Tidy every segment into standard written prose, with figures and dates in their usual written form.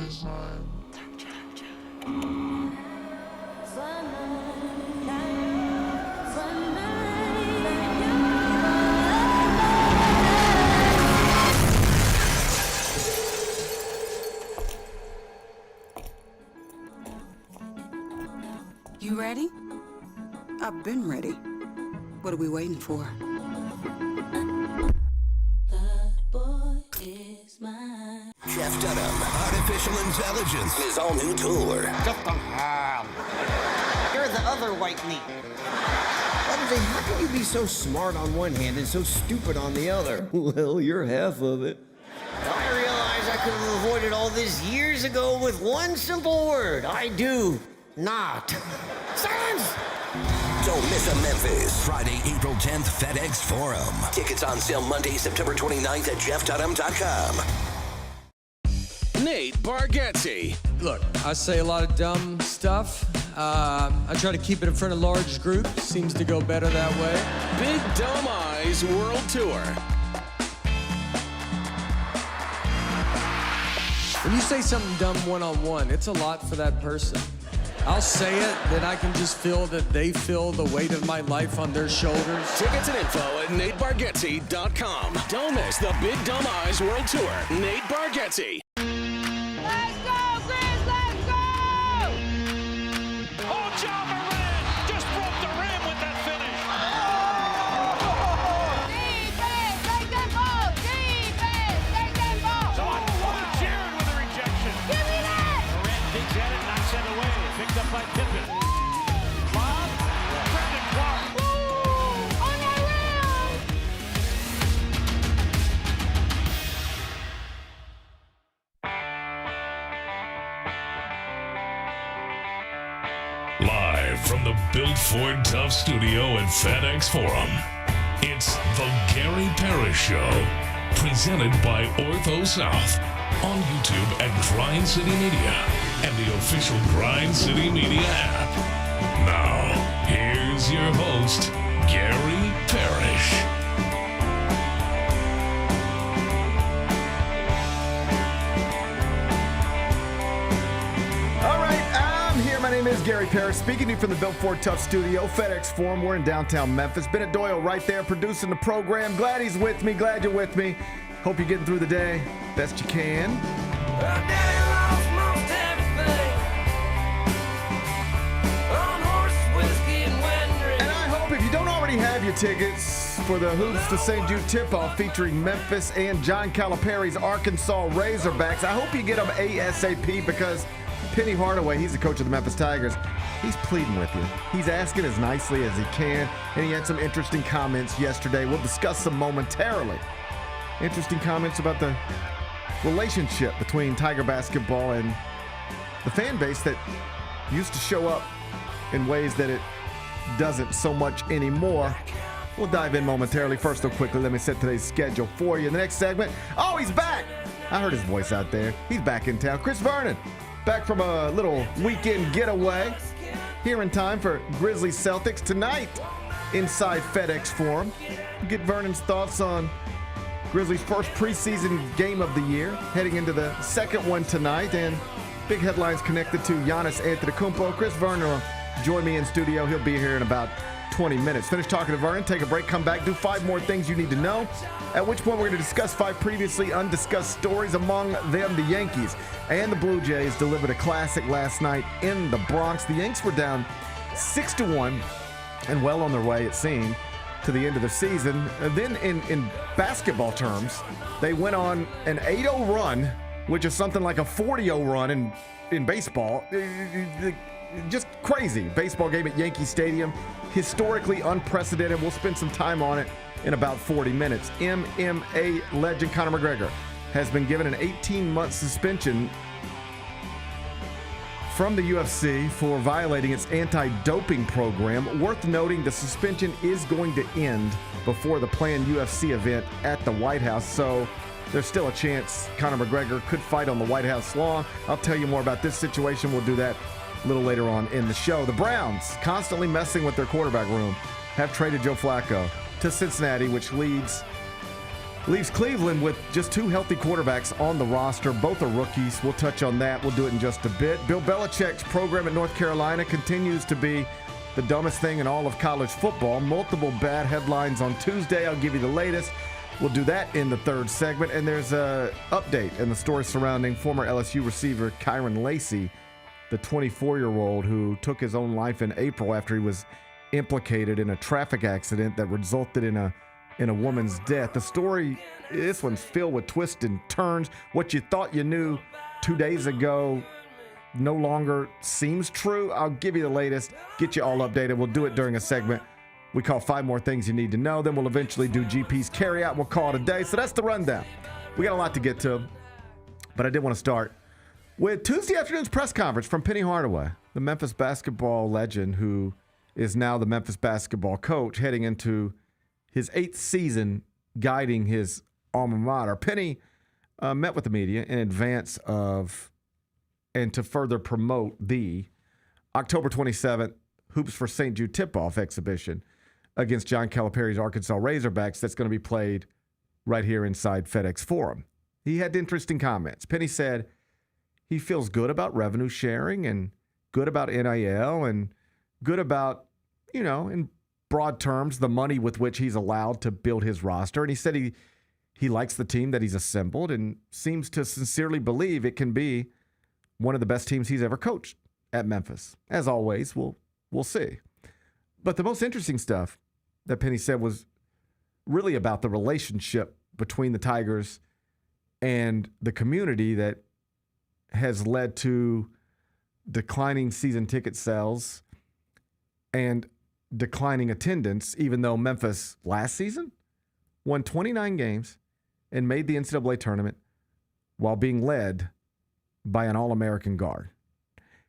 You ready? I've been ready. What are we waiting for? Jeff Dunham, Artificial Intelligence, his all-new tour. Just a hand. You're the other white meat. How can you be so smart on one hand and so stupid on the other? Well, you're half of it. I realize I could have avoided all this years ago with one simple word. I do not. Silence! Don't miss a Memphis. Friday, April 10th, FedEx Forum. Tickets on sale Monday, September 29th at jeffdunham.com. Nate Bargatze. Look, I say a lot of dumb stuff. I try to keep it in front of large groups. Seems to go better that way. Big Dumb Eyes World Tour. When you say something dumb one-on-one, it's a lot for that person. I'll say it, then I can just feel that they feel the weight of my life on their shoulders. Tickets and info at natebargatze.com. Don't miss the Big Dumb Eyes World Tour. Nate Bargatze. Let's go, Grizz, let's go! Oh, John Moran just broke the rim with that finish. Defense, take them ball! Defense, take them ball! Jared with a rejection. Give me that! Moran digs at it, knocks it away. Picked up by Pippen. Bob, Brendan Clark. Ooh, on that rim! Live from the Built Ford Tough studio at FedEx Forum, it's the Gary Parrish Show, presented by Ortho South, on YouTube at Grind City Media and the official Grind City Media app. Now, here's your host, Gary Parrish. All right, I'm here. My name is Gary Parrish, speaking to you from the Built Ford Tough studio, FedEx Forum. We're in downtown Memphis. Bennett Doyle right there producing the program. Glad he's with me. Glad you're with me. Hope you're getting through the day best you can. And I hope if you don't already have your tickets for the Hoops to St. Jude tip-off featuring Memphis and John Calipari's Arkansas Razorbacks, I hope you get them ASAP, because Penny Hardaway, he's the coach of the Memphis Tigers, he's pleading with you. He's asking as nicely as he can, and he had some interesting comments yesterday. We'll discuss them momentarily. Interesting comments about the relationship between Tiger basketball and the fan base that used to show up in ways that it doesn't so much anymore. We'll dive in momentarily. First, though, quickly, let me set today's schedule for you. In the next segment, oh, he's back. I heard his voice out there. He's back in town. Chris Vernon, back from a little weekend getaway. Here in time for Grizzlies-Celtics tonight inside FedEx Forum. Get Vernon's thoughts on Grizzlies' first preseason game of the year, heading into the second one tonight, and big headlines connected to Giannis Antetokounmpo. Chris Vernon will join me in studio. He'll be here in about 20 minutes. Finish talking to Vernon, take a break, come back, do 5 more things you need to know, at which point we're going to discuss 5 previously undiscussed stories, among them the Yankees and the Blue Jays delivered a classic last night in the Bronx. The Yanks were down 6-1 and well on their way, it seemed, to the end of the season. And then in basketball terms, they went on an 8-0 run, which is something like a 40-0 run in baseball. Just crazy baseball game at Yankee Stadium, historically unprecedented. We'll spend some time on it in about 40 minutes. MMA legend Conor McGregor has been given an 18-month suspension from the UFC for violating its anti-doping program. Worth noting, the suspension is going to end before the planned UFC event at the White House, so there's still a chance Conor McGregor could fight on the White House lawn. I'll tell you more about this situation. We'll do that a little later on in the show. The Browns, constantly messing with their quarterback room, have traded Joe Flacco to Cincinnati, which leads Leaves Cleveland with just 2 healthy quarterbacks on the roster. Both are rookies. We'll touch on that. We'll do it in just a bit. Bill Belichick's program at North Carolina continues to be the dumbest thing in all of college football. Multiple bad headlines on Tuesday. I'll give you the latest. We'll do that in the third segment. And there's an update in the story surrounding former LSU receiver Kairen Lacy, the 24-year-old who took his own life in April after he was implicated in a traffic accident that resulted in a woman's death. The story, this one's filled with twists and turns. What you thought you knew 2 days ago no longer seems true. I'll give you the latest, get you all updated. We'll do it during a segment we call 5 More Things You Need to Know. Then we'll eventually do GP's Carryout. We'll call it a day. So that's the rundown. We got a lot to get to, but I did want to start with Tuesday afternoon's press conference from Penny Hardaway, the Memphis basketball legend who is now the Memphis basketball coach heading into his 8th season guiding his alma mater. Penny met with the media in advance of and to further promote the October 27th Hoops for St. Jude tip-off exhibition against John Calipari's Arkansas Razorbacks that's going to be played right here inside FedEx Forum. He had interesting comments. Penny said he feels good about revenue sharing and good about NIL and good about, in broad terms, the money with which he's allowed to build his roster. And he said he likes the team that he's assembled and seems to sincerely believe it can be one of the best teams he's ever coached at Memphis. As always, we'll see. But the most interesting stuff that Penny said was really about the relationship between the Tigers and the community that has led to declining season ticket sales and declining attendance, even though Memphis last season won 29 games and made the NCAA tournament while being led by an All-American guard.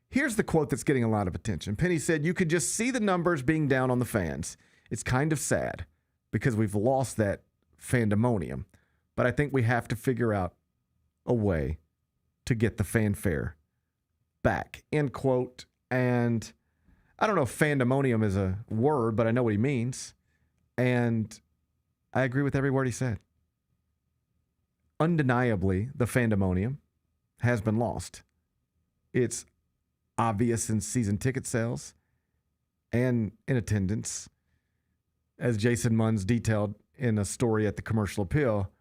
Here's the quote that's getting a lot of attention. Penny said, "You could just see the numbers being down on the fans. It's kind of sad because we've lost that fandemonium, but I think we have to figure out a way to get the fanfare back," end quote. And I don't know if fandemonium is a word, but I know what he means. And I agree with every word he said. Undeniably, the fandemonium has been lost. It's obvious in season ticket sales and in attendance, as Jason Munns detailed in a story at the Commercial Appeal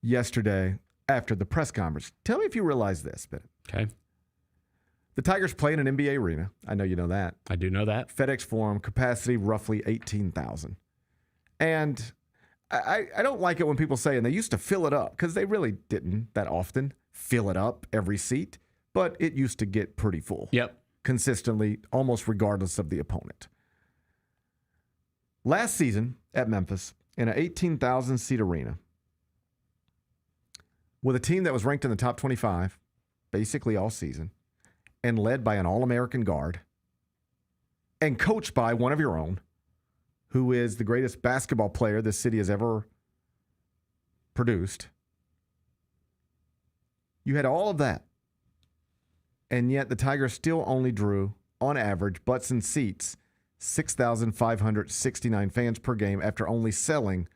yesterday after the press conference. Tell me if you realize this, Ben. Okay. The Tigers play in an NBA arena. I know you know that. I do know that. FedEx Forum, capacity roughly 18,000. And I don't like it when people say, and they used to fill it up, because they really didn't that often fill it up every seat, but it used to get pretty full. Yep. Consistently, almost regardless of the opponent. Last season at Memphis, in an 18,000-seat arena, with a team that was ranked in the top 25 basically all season, and led by an All-American guard, and coached by one of your own, who is the greatest basketball player this city has ever produced. You had all of that, and yet the Tigers still only drew, on average, butts and seats, 6,569 fans per game after only selling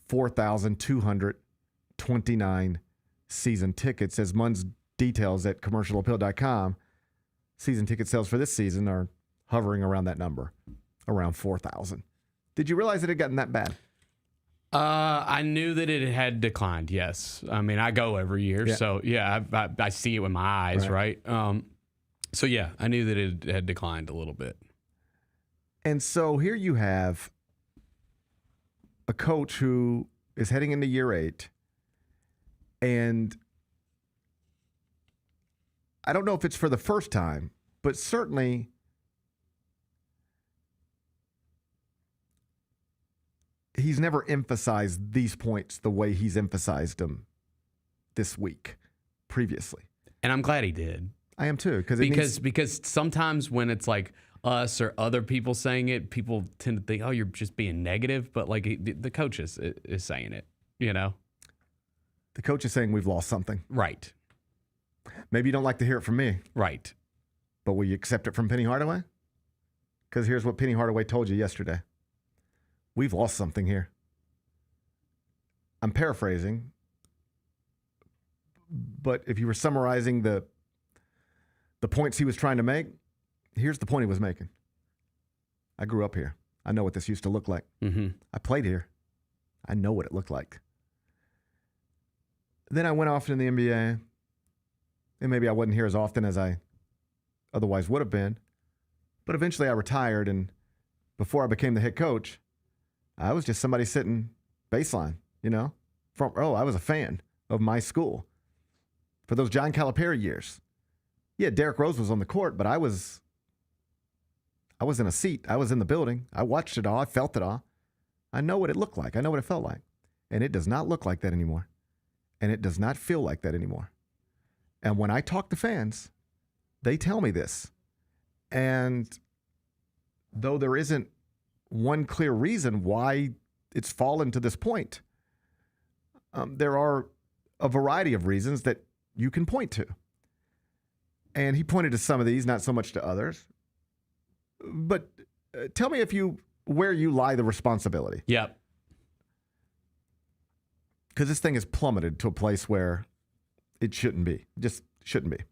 4,229 season tickets. As Munns details at commercialappeal.com, season ticket sales for this season are hovering around that number, around 4,000. Did you realize it had gotten that bad? I knew that it had declined, yes. I mean, I go every year, so yeah, I see it with my eyes, right? So yeah, I knew that it had declined a little bit. And so here you have a coach who is heading into year 8, and I don't know if it's for the first time, but certainly he's never emphasized these points the way he's emphasized them this week previously. And I'm glad he did. I am too. Because sometimes when it's like us or other people saying it, people tend to think, oh, you're just being negative. But like the coach is saying it, you know? The coach is saying we've lost something. Right. Maybe you don't like to hear it from me. Right. But will you accept it from Penny Hardaway? Because here's what Penny Hardaway told you yesterday. We've lost something here. I'm paraphrasing, but if you were summarizing the points he was trying to make, here's the point he was making. I grew up here. I know what this used to look like. Mm-hmm. I played here. I know what it looked like. Then I went off in the NBA, and maybe I wasn't here as often as I otherwise would have been. But eventually I retired, and before I became the head coach, I was just somebody sitting baseline, I was a fan of my school for those John Calipari years. Yeah, Derrick Rose was on the court, but I was in a seat. I was in the building. I watched it all. I felt it all. I know what it looked like. I know what it felt like. And it does not look like that anymore. And it does not feel like that anymore. And when I talk to fans, they tell me this. And though there isn't one clear reason why it's fallen to this point, there are a variety of reasons that you can point to. And he pointed to some of these, not so much to others. But tell me where you lie the responsibility. Yep. Because this thing has plummeted to a place where it shouldn't be. Just shouldn't be.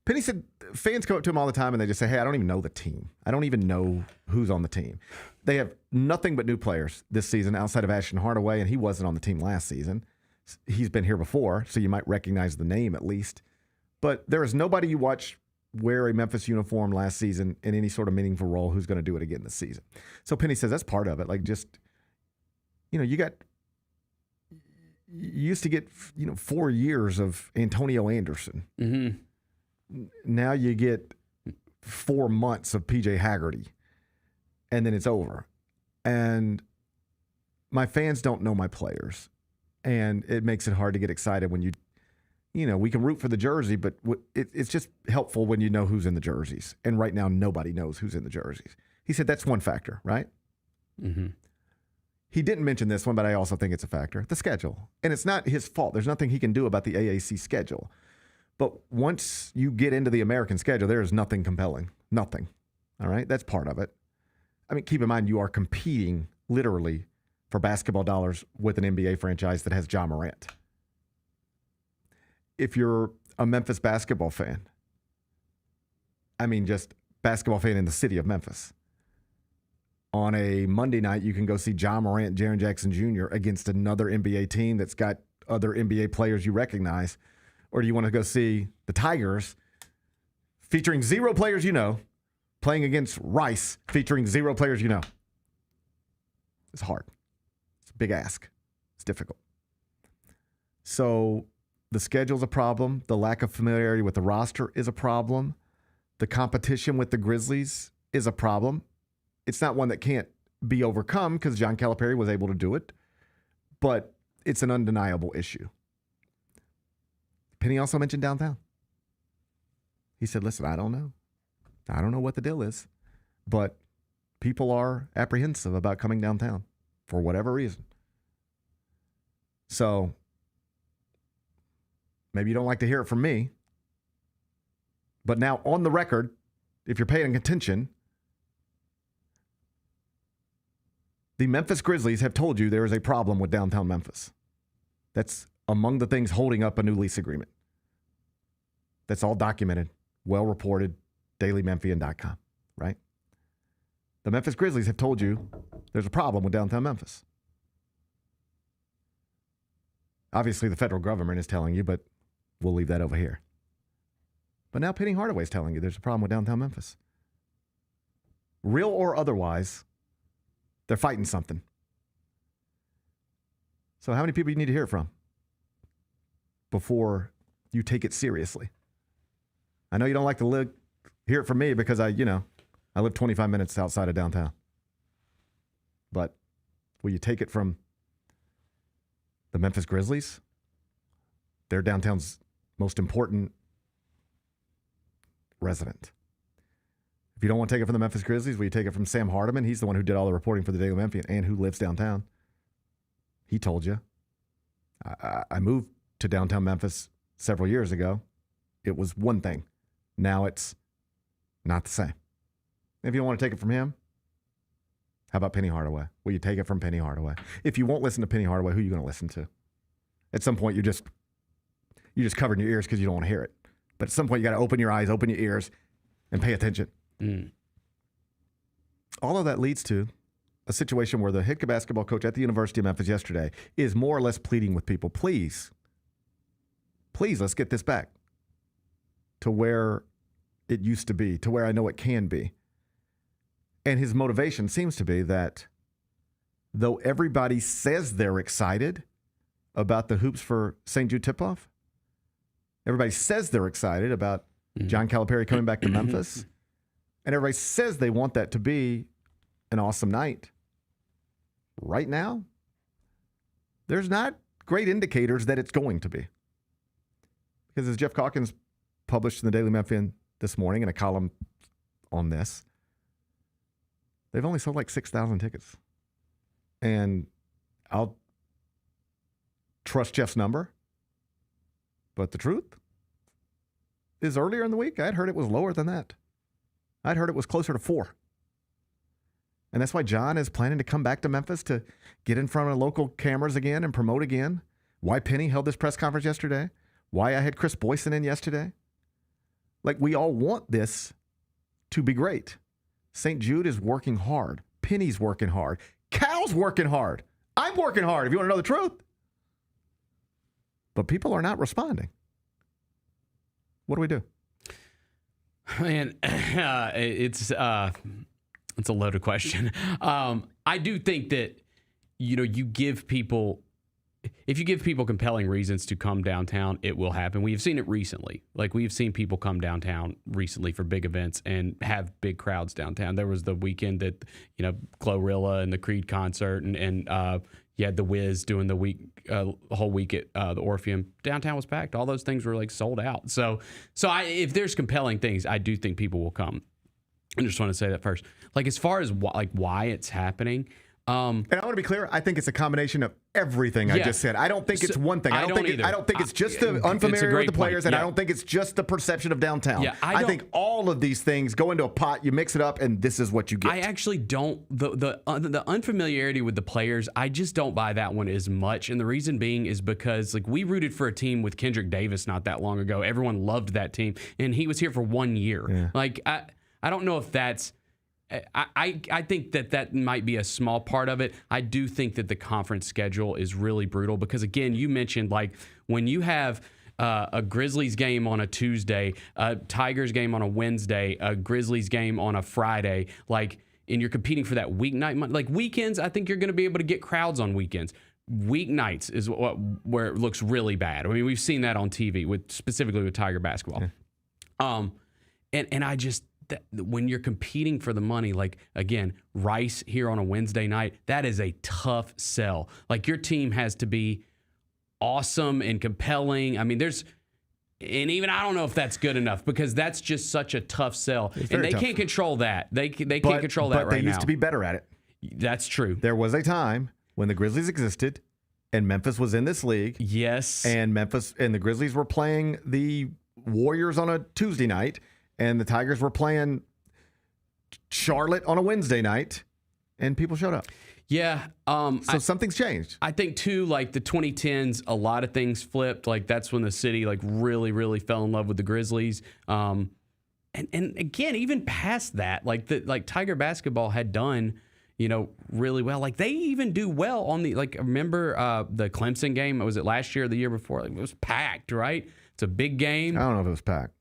Penny said fans come up to him all the time and they just say, hey, I don't even know the team. I don't even know who's on the team. They have nothing but new players this season outside of Ashton Hardaway, and he wasn't on the team last season. He's been here before, so you might recognize the name at least. But there is nobody you watch wear a Memphis uniform last season in any sort of meaningful role who's going to do it again this season. So Penny says that's part of it. Like, just, you used to get, 4 years of Antonio Anderson. Mm-hmm. Now you get 4 months of PJ Haggerty, and then it's over. And my fans don't know my players, and it makes it hard to get excited when we can root for the jersey, but it's just helpful when you know who's in the jerseys. And right now, nobody knows who's in the jerseys. He said that's one factor, right? Mm-hmm. He didn't mention this one, but I also think it's a factor. The schedule. And it's not his fault. There's nothing he can do about the AAC schedule. But once you get into the American schedule, there is nothing compelling. Nothing. All right? That's part of it. I mean, keep in mind, you are competing literally for basketball dollars with an NBA franchise that has Ja Morant. If you're a Memphis basketball fan, I mean, just basketball fan in the city of Memphis, on a Monday night, you can go see Ja Morant, Jaren Jackson Jr. against another NBA team that's got other NBA players you recognize. Or do you want to go see the Tigers featuring 0 players you know, playing against Rice featuring 0 players you know? It's hard. It's a big ask. It's difficult. So the schedule's a problem. The lack of familiarity with the roster is a problem. The competition with the Grizzlies is a problem. It's not one that can't be overcome because John Calipari was able to do it, but it's an undeniable issue. Penny also mentioned downtown. He said, listen, I don't know. I don't know what the deal is, but people are apprehensive about coming downtown for whatever reason. So maybe you don't like to hear it from me, but now on the record, if you're paying attention, the Memphis Grizzlies have told you there is a problem with downtown Memphis. That's among the things holding up a new lease agreement. That's all documented, well reported, dailymemphian.com, right? The Memphis Grizzlies have told you there's a problem with downtown Memphis. Obviously, the federal government is telling you, but we'll leave that over here. But now Penny Hardaway is telling you there's a problem with downtown Memphis. Real or otherwise, they're fighting something. So how many people you need to hear it from before you take it seriously? I know you don't like to hear it from me because I live 25 minutes outside of downtown. But will you take it from the Memphis Grizzlies? They're downtown's most important resident. If you don't want to take it from the Memphis Grizzlies, will you take it from Sam Hardiman? He's the one who did all the reporting for the Daily Memphian and who lives downtown. He told you. I moved to downtown Memphis several years ago. It was one thing. Now it's not the same. If you don't want to take it from him, How about Penny Hardaway? Will you take it from Penny Hardaway? If you won't listen to Penny Hardaway, who are you going to listen to? At some point, you're just covering your ears because you don't want to hear it. But at some point, you got to open your eyes, open your ears, and pay attention. All of that leads to a situation where the head basketball coach at the University of Memphis yesterday is more or less pleading with people, please, let's get this back to where it used to be, to where I know it can be. And his motivation seems to be that though everybody says they're excited about the hoops for St. Jude tip-off, everybody says they're excited about John Calipari coming back to Memphis, and everybody says they want that to be an awesome night. Right now, there's not great indicators that it's going to be. Because as Jeff Calkins published in the Daily Memphian this morning in a column on this, they've only sold like 6,000 tickets. And I'll trust Jeff's number, but the truth is earlier in the week, I'd heard it was lower than that. I'd heard it was closer to 4. And that's why John is planning to come back to Memphis to get in front of local cameras again and promote again. Why Penny held this press conference yesterday. Why I had Chris Boyson in yesterday. Like, we all want this to be great. St. Jude is working hard. Penny's working hard. Cal's working hard. I'm working hard, if you want to know the truth. But people are not responding. What do we do? Man, it's a loaded question. I do think that, you give people, if you give people compelling reasons to come downtown, it will happen. We have seen it recently. Like, we've seen people come downtown recently for big events and have big crowds downtown. There was the weekend that, Glorilla and the Creed concert and you had the Wiz doing the whole week at the Orpheum. Downtown was packed. All those things were like sold out. So if there's compelling things, I do think people will come. I just want to say that first. Like, as far as why it's happening. And I want to be clear. I think it's a combination of everything I just said. I don't think it's one thing. I don't think it's just the unfamiliar with the players, and I don't think it's just the perception of downtown. Yeah, I think all of these things go into a pot. You mix it up, and this is what you get. I actually don't. The unfamiliarity with the players, I just don't buy that one as much. And the reason being is because we rooted for a team with Kendrick Davis not that long ago. Everyone loved that team, and he was here for 1 year. Yeah. I don't know if that's. I think that might be a small part of it. I do think that the conference schedule is really brutal because, again, you mentioned when you have a Grizzlies game on a Tuesday, a Tigers game on a Wednesday, a Grizzlies game on a Friday, and you're competing for that weeknight. Weekends, I think you're going to be able to get crowds on weekends. Weeknights is where it looks really bad. I mean, we've seen that on TV specifically with Tiger basketball. Yeah. And I just. When you're competing for the money, again, Rice here on a Wednesday night, that is a tough sell. Your team has to be awesome and compelling. I mean, and even I don't know if that's good enough because that's just such a tough sell. And they can't control that. They can't control that right now. But they used to be better at it. That's true. There was a time when the Grizzlies existed and Memphis was in this league. Yes. And Memphis and the Grizzlies were playing the Warriors on a Tuesday night. And the Tigers were playing Charlotte on a Wednesday night, and people showed up. Yeah. So something's changed. I think, too, the 2010s, a lot of things flipped. That's when the city, really, really fell in love with the Grizzlies. And again, even past that, Tiger basketball had done, really well. They even do well on the, remember the Clemson game? Was it last year or the year before? It was packed, right? It's a big game. I don't know if it was packed.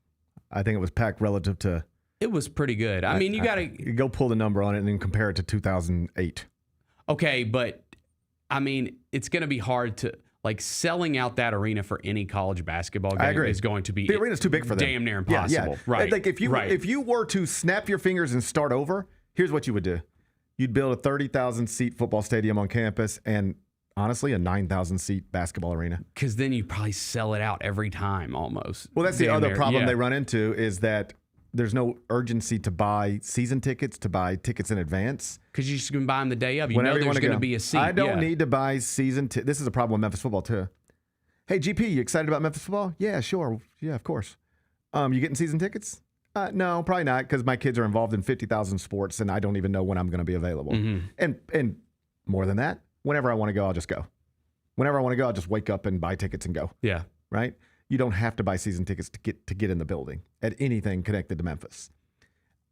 I think it was packed relative to. It was pretty good. I mean, you got to go pull the number on it and then compare it to 2008. Okay, but I mean, it's going to be hard to selling out that arena for any college basketball game is going to be. The arena's too big for them. Damn near impossible. Yeah. Right. If you were to snap your fingers and start over, here's what you would do. You'd build a 30,000 seat football stadium on campus and. Honestly, a 9,000 seat basketball arena. Because then you probably sell it out every time almost. Well, that's the other problem they run into is that there's no urgency to buy season tickets, to buy tickets in advance. Because you just can buy them the day of. You know there's going to be a seat. I don't need to buy season tickets. This is a problem with Memphis football, too. Hey, GP, you excited about Memphis football? Yeah, sure. Yeah, of course. You getting season tickets? No, probably not, because my kids are involved in 50,000 sports, and I don't even know when I'm going to be available. And more than that, whenever I want to go, I'll just go. Whenever I want to go, I'll just wake up and buy tickets and go. Yeah. Right? You don't have to buy season tickets to get in the building at anything connected to Memphis.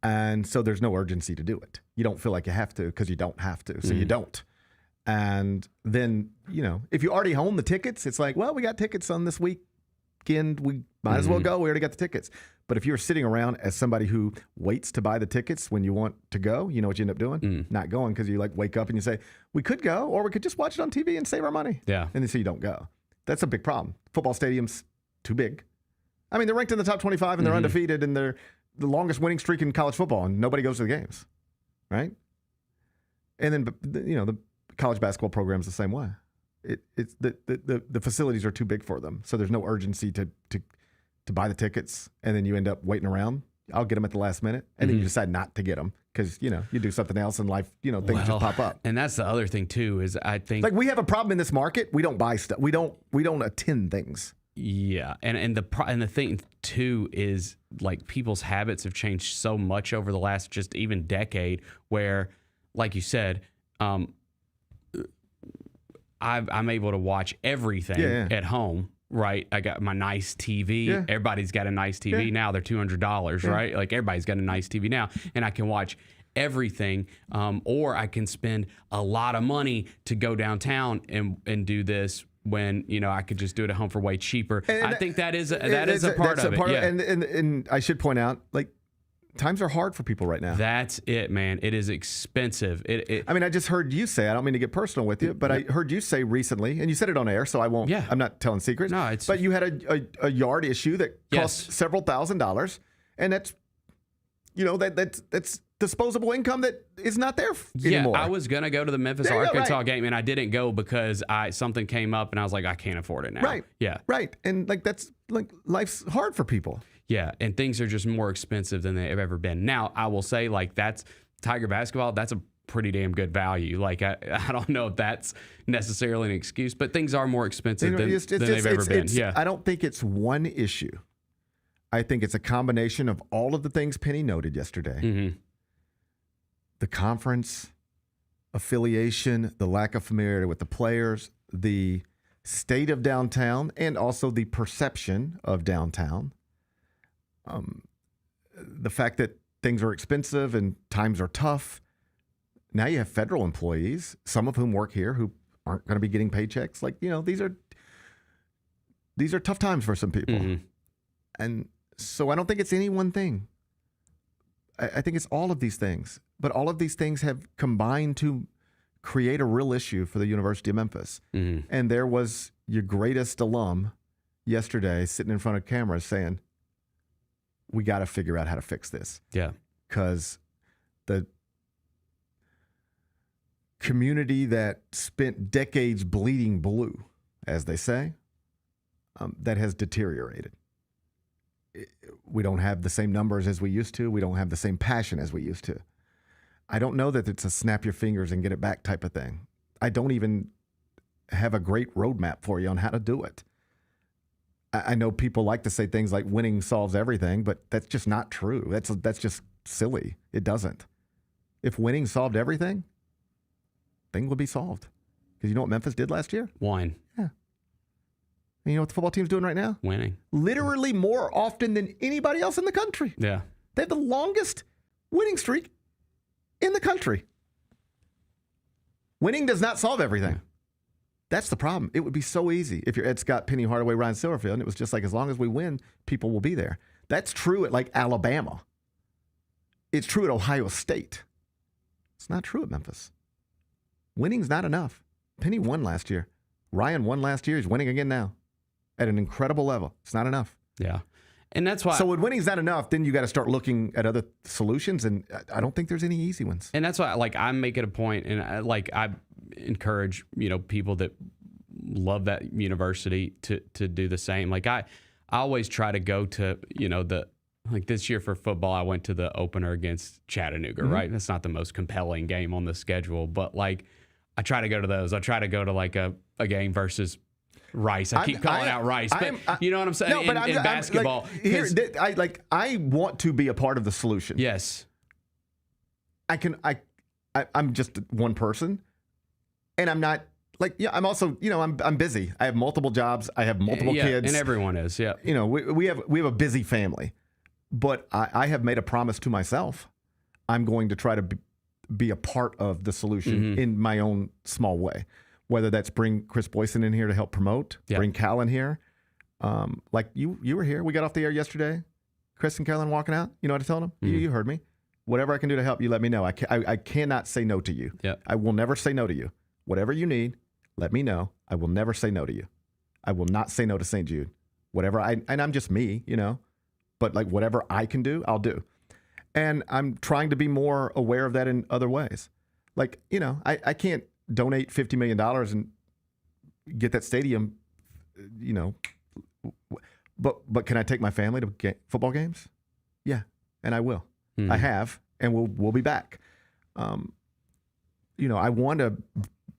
And so there's no urgency to do it. You don't feel like you have to because you don't have to. So you don't. And then, if you already own the tickets, it's like, well, we got tickets on this weekend. We might as well go. We already got the tickets. But if you're sitting around as somebody who waits to buy the tickets when you want to go, you know what you end up doing? Not going, because you wake up and you say, we could go, or we could just watch it on TV and save our money. Yeah. And then so you don't go. That's a big problem. Football stadiums, too big. I mean, they're ranked in the top 25 and they're undefeated and they're the longest winning streak in college football, and nobody goes to the games, right? And then, the college basketball program is the same way. It's the facilities are too big for them, so there's no urgency to buy the tickets, and then you end up waiting around. I'll get them at the last minute, and then you decide not to get them because you do something else in life. Things just pop up. And that's the other thing too is I think we have a problem in this market. We don't buy stuff. We don't attend things. Yeah, and the thing too is people's habits have changed so much over the last just even decade. Where, like you said, I'm able to watch everything at home. Right, I got my nice TV. Yeah. Everybody's got a nice TV now. They're $200, right? Everybody's got a nice TV now, and I can watch everything. Or I can spend a lot of money to go downtown and do this when I could just do it at home for way cheaper. And I think that is a part of it. And I should point out, times are hard for people right now. That's it, man. It is expensive. I mean, I just heard you say, I don't mean to get personal with you, but I heard you say recently, and you said it on air, so I won't, I'm not telling secrets. No, but you had a yard issue that cost several $1,000s, and that's, that's disposable income that is not there anymore. I was going to go to the Memphis Arkansas game, and I didn't go because something came up, and I was like, I can't afford it now. Right. Yeah. Right. And that's life's hard for people. Yeah, and things are just more expensive than they've ever been. Now, I will say, that's Tiger basketball, that's a pretty damn good value. I don't know if that's necessarily an excuse, but things are more expensive than they've ever been. Yeah. I don't think it's one issue. I think it's a combination of all of the things Penny noted yesterday. The conference affiliation, the lack of familiarity with the players, the state of downtown, and also the perception of downtown. The fact that things are expensive and times are tough. Now you have federal employees, some of whom work here, who aren't going to be getting paychecks. These are tough times for some people. And so I don't think it's any one thing. I think it's all of these things. But all of these things have combined to create a real issue for the University of Memphis. And there was your greatest alum yesterday sitting in front of cameras saying, we got to figure out how to fix this. Yeah. Because the community that spent decades bleeding blue, as they say, that has deteriorated. We don't have the same numbers as we used to. We don't have the same passion as we used to. I don't know that it's a snap your fingers and get it back type of thing. I don't even have a great roadmap for you on how to do it. I know people like to say things like winning solves everything, but that's just not true. That's just silly. It doesn't. If winning solved everything, things would be solved. Because you know what Memphis did last year? Won. Yeah. And you know what the football team's doing right now? Winning. Literally more often than anybody else in the country. Yeah. They have the longest winning streak in the country. Winning does not solve everything. That's the problem. It would be so easy if you're Ed Scott, Penny Hardaway, Ryan Silverfield, and it was just as long as we win, people will be there. That's true at Alabama. It's true at Ohio State. It's not true at Memphis. Winning's not enough. Penny won last year. Ryan won last year. He's winning again now at an incredible level. It's not enough. Yeah. And that's why. So when winning's not enough, then you got to start looking at other solutions, and I don't think there's any easy ones. And that's why, I make it a point, and I encourage people that love that university to do the same. I always try to go to this year for football, I went to the opener against Chattanooga. Right, that's not the most compelling game on the schedule, but I try to go to those. I try to go to a game versus Rice. I keep calling out Rice, but you know what I'm saying? No, but in basketball. I want to be a part of the solution. Yes. I'm just one person, and I'm not I'm also, I'm busy. I have multiple jobs. I have multiple kids. And everyone is, yeah. We have a busy family, but I have made a promise to myself. I'm going to try to be a part of the solution in my own small way, whether that's bring Chris Boyson in here to help promote, bring Cal in here. Like you were here. We got off the air yesterday. Chris and Carolyn walking out. You know what I told them? You heard me. Whatever I can do to help you, let me know. I cannot say no to you. Yeah. I will never say no to you. Whatever you need, let me know. I will never say no to you. I will not say no to St. Jude. And I'm just me, but whatever I can do, I'll do. And I'm trying to be more aware of that in other ways. I can't donate $50 million and get that stadium, but can I take my family to football games? Yeah, and I will. I have, and we'll be back. I want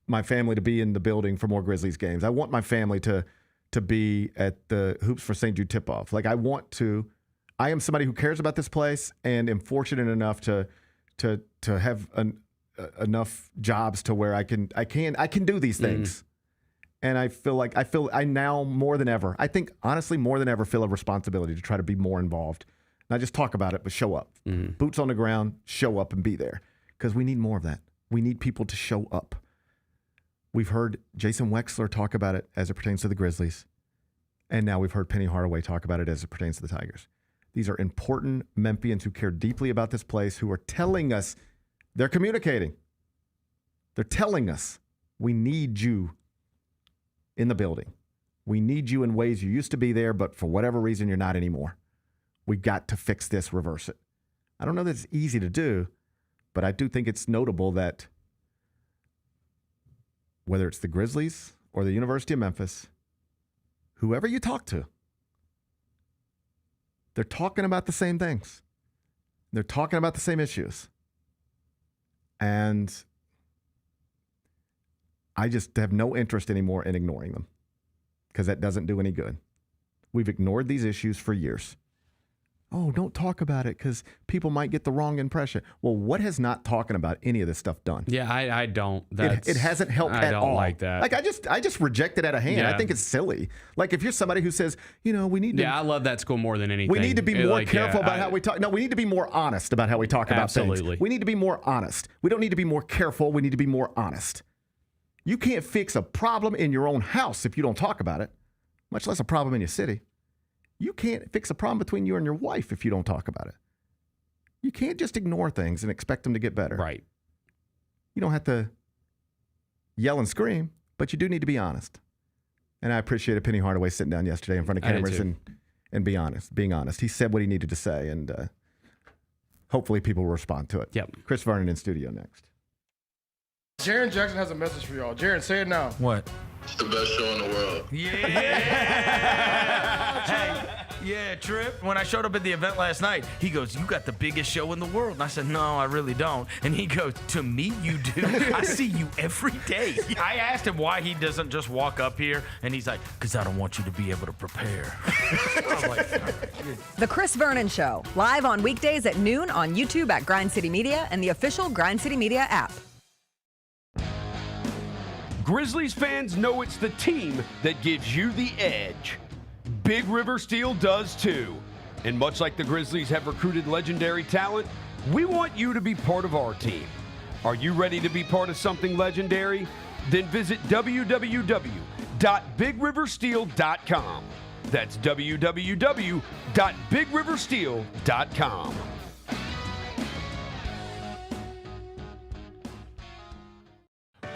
my family to be in the building for more Grizzlies games. I want my family to be at the Hoops for St. Jude tip-off. I am somebody who cares about this place and am fortunate enough to have enough jobs to where I can do these things. And I now more than ever, I think honestly more than ever feel a responsibility to try to be more involved. Not just talk about it, but show up. Boots on the ground, show up and be there. Because we need more of that. We need people to show up. We've heard Jason Wexler talk about it as it pertains to the Grizzlies. And now we've heard Penny Hardaway talk about it as it pertains to the Tigers. These are important Memphians who care deeply about this place, who are telling us, they're communicating. They're telling us, we need you in the building. We need you in ways you used to be there, but for whatever reason, you're not anymore. We got to fix this, reverse it. I don't know that it's easy to do, but I do think it's notable that whether it's the Grizzlies or the University of Memphis, whoever you talk to, they're talking about the same things. They're talking about the same issues. And I just have no interest anymore in ignoring them because that doesn't do any good. We've ignored these issues for years. Oh, don't talk about it because people might get the wrong impression. Well, what has not talking about any of this stuff done? Yeah, I don't. It hasn't helped at all. I don't like that. I just reject it out of hand. Yeah. I think it's silly. If you're somebody who says, we need to. Yeah, I love that school more than anything. We need to be more careful about how we talk. No, we need to be more honest about how we talk about things. We need to be more honest. We don't need to be more careful. We need to be more honest. You can't fix a problem in your own house if you don't talk about it, much less a problem in your city. You can't fix a problem between you and your wife if you don't talk about it. You can't just ignore things and expect them to get better. Right. You don't have to yell and scream, but you do need to be honest. And I appreciated Penny Hardaway sitting down yesterday in front of cameras and being honest. He said what he needed to say, and hopefully people will respond to it. Yep. Chris Vernon in studio next. Jaren Jackson has a message for y'all. Jaren, say it now. What? It's the best show in the world. Yeah, Trip. When I showed up at the event last night, he goes, "You got the biggest show in the world." And I said, "No, I really don't." And he goes, "To me, you do. I see you every day." I asked him why he doesn't just walk up here, and he's like, "Because I don't want you to be able to prepare." I was like, The Chris Vernon Show, live on weekdays at noon on YouTube at Grind City Media and the official Grind City Media app. Grizzlies fans know it's the team that gives you the edge. Big River Steel does too. And much like the Grizzlies have recruited legendary talent, we want you to be part of our team. Are you ready to be part of something legendary? Then visit www.bigriversteel.com. That's www.bigriversteel.com.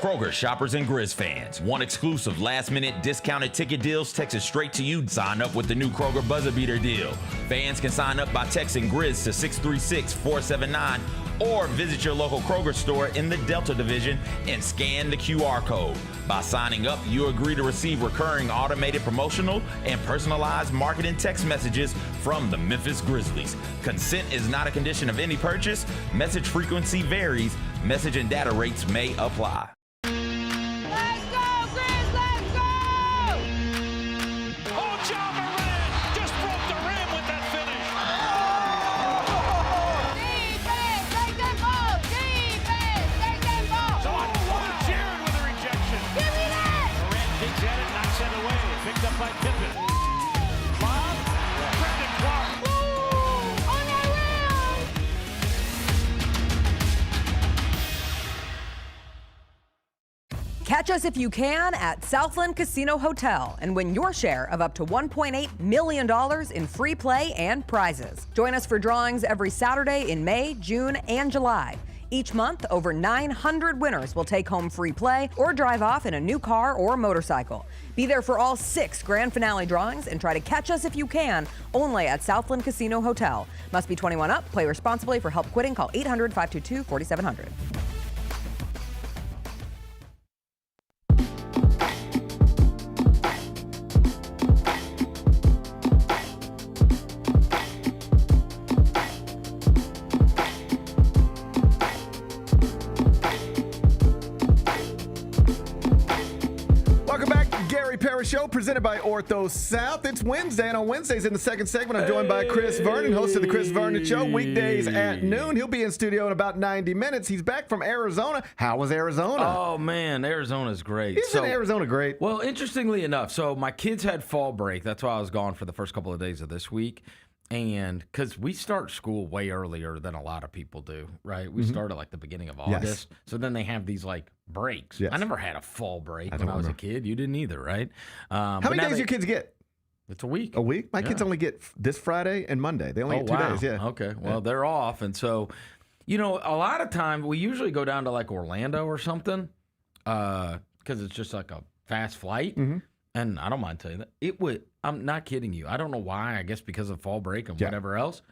Kroger shoppers and Grizz fans. Want exclusive last-minute discounted ticket deals texted straight to you? Sign up with the new Kroger Buzzer Beater deal. Fans can sign up by texting Grizz to 636-479 or visit your local Kroger store in the Delta Division and scan the QR code. By signing up, you agree to receive recurring automated promotional and personalized marketing text messages from the Memphis Grizzlies. Consent is not a condition of any purchase. Message frequency varies. Message and data rates may apply. Catch us if you can at Southland Casino Hotel and win your share of up to $1.8 million in free play and prizes. Join us for drawings every Saturday in May, June, and July. Each month, over 900 winners will take home free play or drive off in a new car or motorcycle. Be there for all 6 grand finale drawings and try to catch us if you can, only at Southland Casino Hotel. Must be 21 up. Play responsibly. For help quitting, call 800-522-4700. Parrish Show presented by Ortho South. It's Wednesday, and on Wednesdays in the second segment, I'm joined by Chris Vernon, host of the Chris Vernon Show, weekdays at noon. He'll be in studio in about 90 minutes. He's back from Arizona. How was Arizona? Oh, man, Arizona's great. Isn't Arizona great? Well, interestingly enough, so my kids had fall break. That's why I was gone for the first couple of days of this week. And because we start school way earlier than a lot of people do, right? We start at like the beginning of August. Yes. So then they have these like breaks. Yes. I never had a fall break when I was a kid. You didn't either, right? How many days do your kids get? It's a week. A week? My kids only get this Friday and Monday. They only get 2 days, yeah. Okay. Well, they're off. And so, you know, a lot of time we usually go down to like Orlando or something because it's just like a fast flight. Mm-hmm. And I don't mind telling you that. I'm not kidding you. I don't know why. I guess because of fall break and whatever else.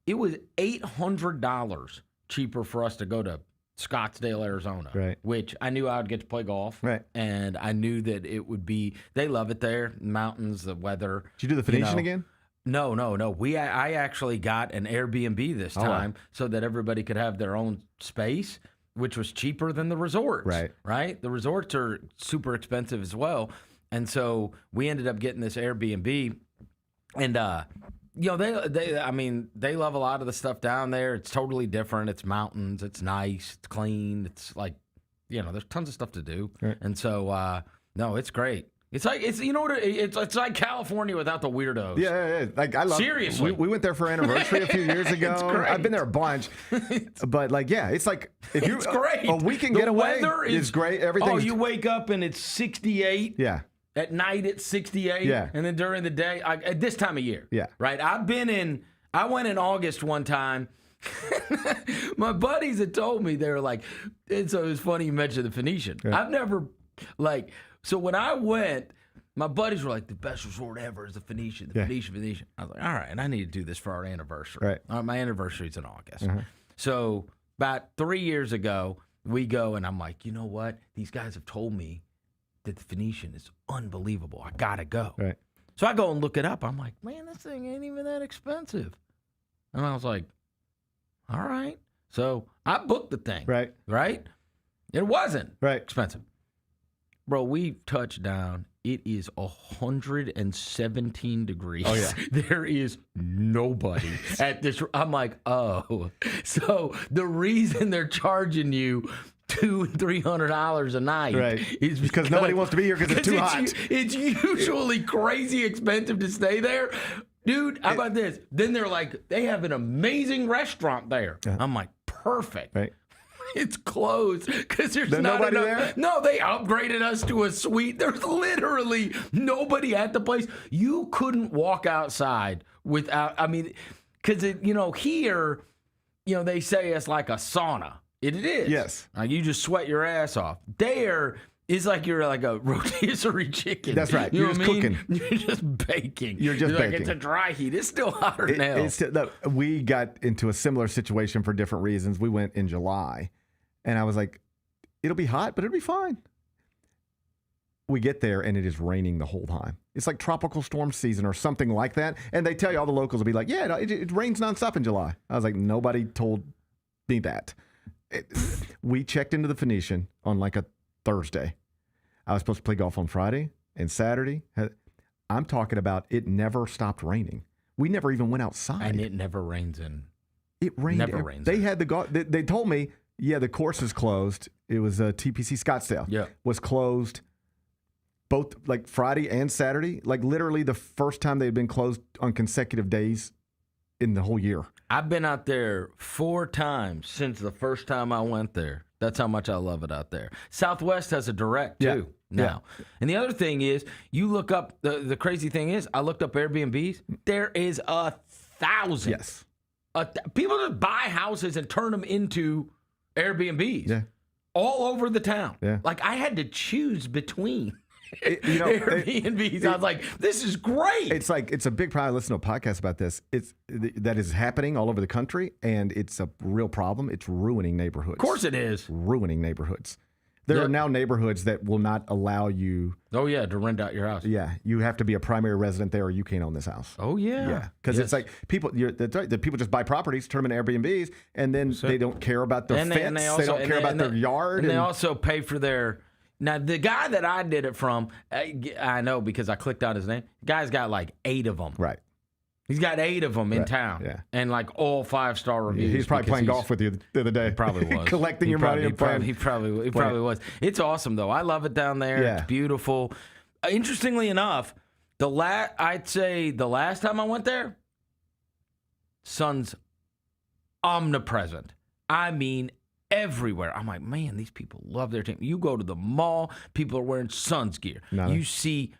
It was $800 cheaper for us to go to Scottsdale, Arizona. Right. Which I knew I would get to play golf. Right. And I knew that it would be, they love it there. Mountains, the weather. Did you do the Phoenician again? No. I actually got an Airbnb this time so that everybody could have their own space, which was cheaper than the resorts. Right. The resorts are super expensive as well. And so we ended up getting this Airbnb, and you know they love a lot of the stuff down there. It's totally different. It's mountains. It's nice. It's clean. It's like, you know, there's tons of stuff to do. Right. And so no, it's great. It's you know what it's like California without the weirdos. Yeah. Like I love. Seriously, we went there for anniversary a few years ago. It's great. I've been there a bunch, but like it's like if you it's great. A weekend getaway is great. Everything. Oh, you wake up and it's 68. Yeah. At night, it's 68. Yeah. And then during the day, at this time of year. Yeah. Right? I went in August one time. My buddies had told me, they were like, and so it was funny you mentioned the Phoenician. Yeah. I've never, so when I went, my buddies were like, the best resort ever is the Phoenician, Phoenician. I was like, all right, and I need to do this for our anniversary. Right. My anniversary's in August. Uh-huh. So about 3 years ago, we go, and I'm like, you know what? These guys have told me that the Phoenician is unbelievable. I gotta go. Right. So I go and look it up. I'm like, man, this thing ain't even that expensive. And I was like, all right. So I booked the thing. Right. It wasn't expensive. Bro, we touched down. It is 117 degrees. Oh, yeah. There is nobody at this. I'm like, oh. So the reason they're charging you $200 and $300 a night is because nobody wants to be here because it's too hot. It's usually crazy expensive to stay there. Dude, how about this? Then they're like, they have an amazing restaurant there. Yeah. I'm like, perfect. Right. It's closed because there's not nobody enough. There? No, they upgraded us to a suite. There's literally nobody at the place. You couldn't walk outside without, because here, they say it's like a sauna. It is. Yes. You just sweat your ass off. There is like you're like a rotisserie chicken. That's right. You're just cooking. You're just baking. You're just baking. Like, it's a dry heat. It's still hotter than hell. We got into a similar situation for different reasons. We went in July, and I was like, it'll be hot, but it'll be fine. We get there, and it is raining the whole time. It's like tropical storm season or something like that. And they tell you, all the locals will be like, yeah, it rains nonstop in July. I was like, nobody told me that. We checked into the Phoenician on like a Thursday. I was supposed to play golf on Friday and Saturday. I'm talking about it never stopped raining. We never even went outside. And it never rains in. It rained. Never rains. They had the golf. They told me, the course is closed. It was TPC Scottsdale. Yeah. Was closed both like Friday and Saturday. Like literally the first time they had been closed on consecutive days in the whole year. I've been out there 4 times since the first time I went there. That's how much I love it out there. Southwest has a direct, too, now. Yeah. And the other thing is, you look up, the crazy thing is, I looked up Airbnbs. There is 1,000. Yes. People just buy houses and turn them into Airbnbs. Yeah. All over the town. Yeah. Like, I had to choose between Airbnbs. I was like, this is great. It's a big problem. I listen to a podcast about this. That is happening all over the country, and it's a real problem. It's ruining neighborhoods. Of course it is. Ruining neighborhoods. There are now neighborhoods that will not allow you. Oh, yeah, to rent out your house. Yeah. You have to be a primary resident there or you can't own this house. Oh, yeah. Yeah. Because it's like people just buy properties, turn them into Airbnbs, and then they don't care about their fence. They don't care about their yard. And they also pay for their. Now, the guy that I did it from, I know because I clicked on his name. The guy's got like 8 of them. Right. He's got 8 of them in town. Yeah. And like all 5-star reviews. He's probably playing golf with you the other day. He probably was. Collecting your money and playing. He probably was. It's awesome, though. I love it down there. Yeah. It's beautiful. Interestingly enough, I'd say the last time I went there, sun's omnipresent. I mean, everywhere. I'm like, man, these people love their team. You go to the mall, people are wearing Suns gear. You see,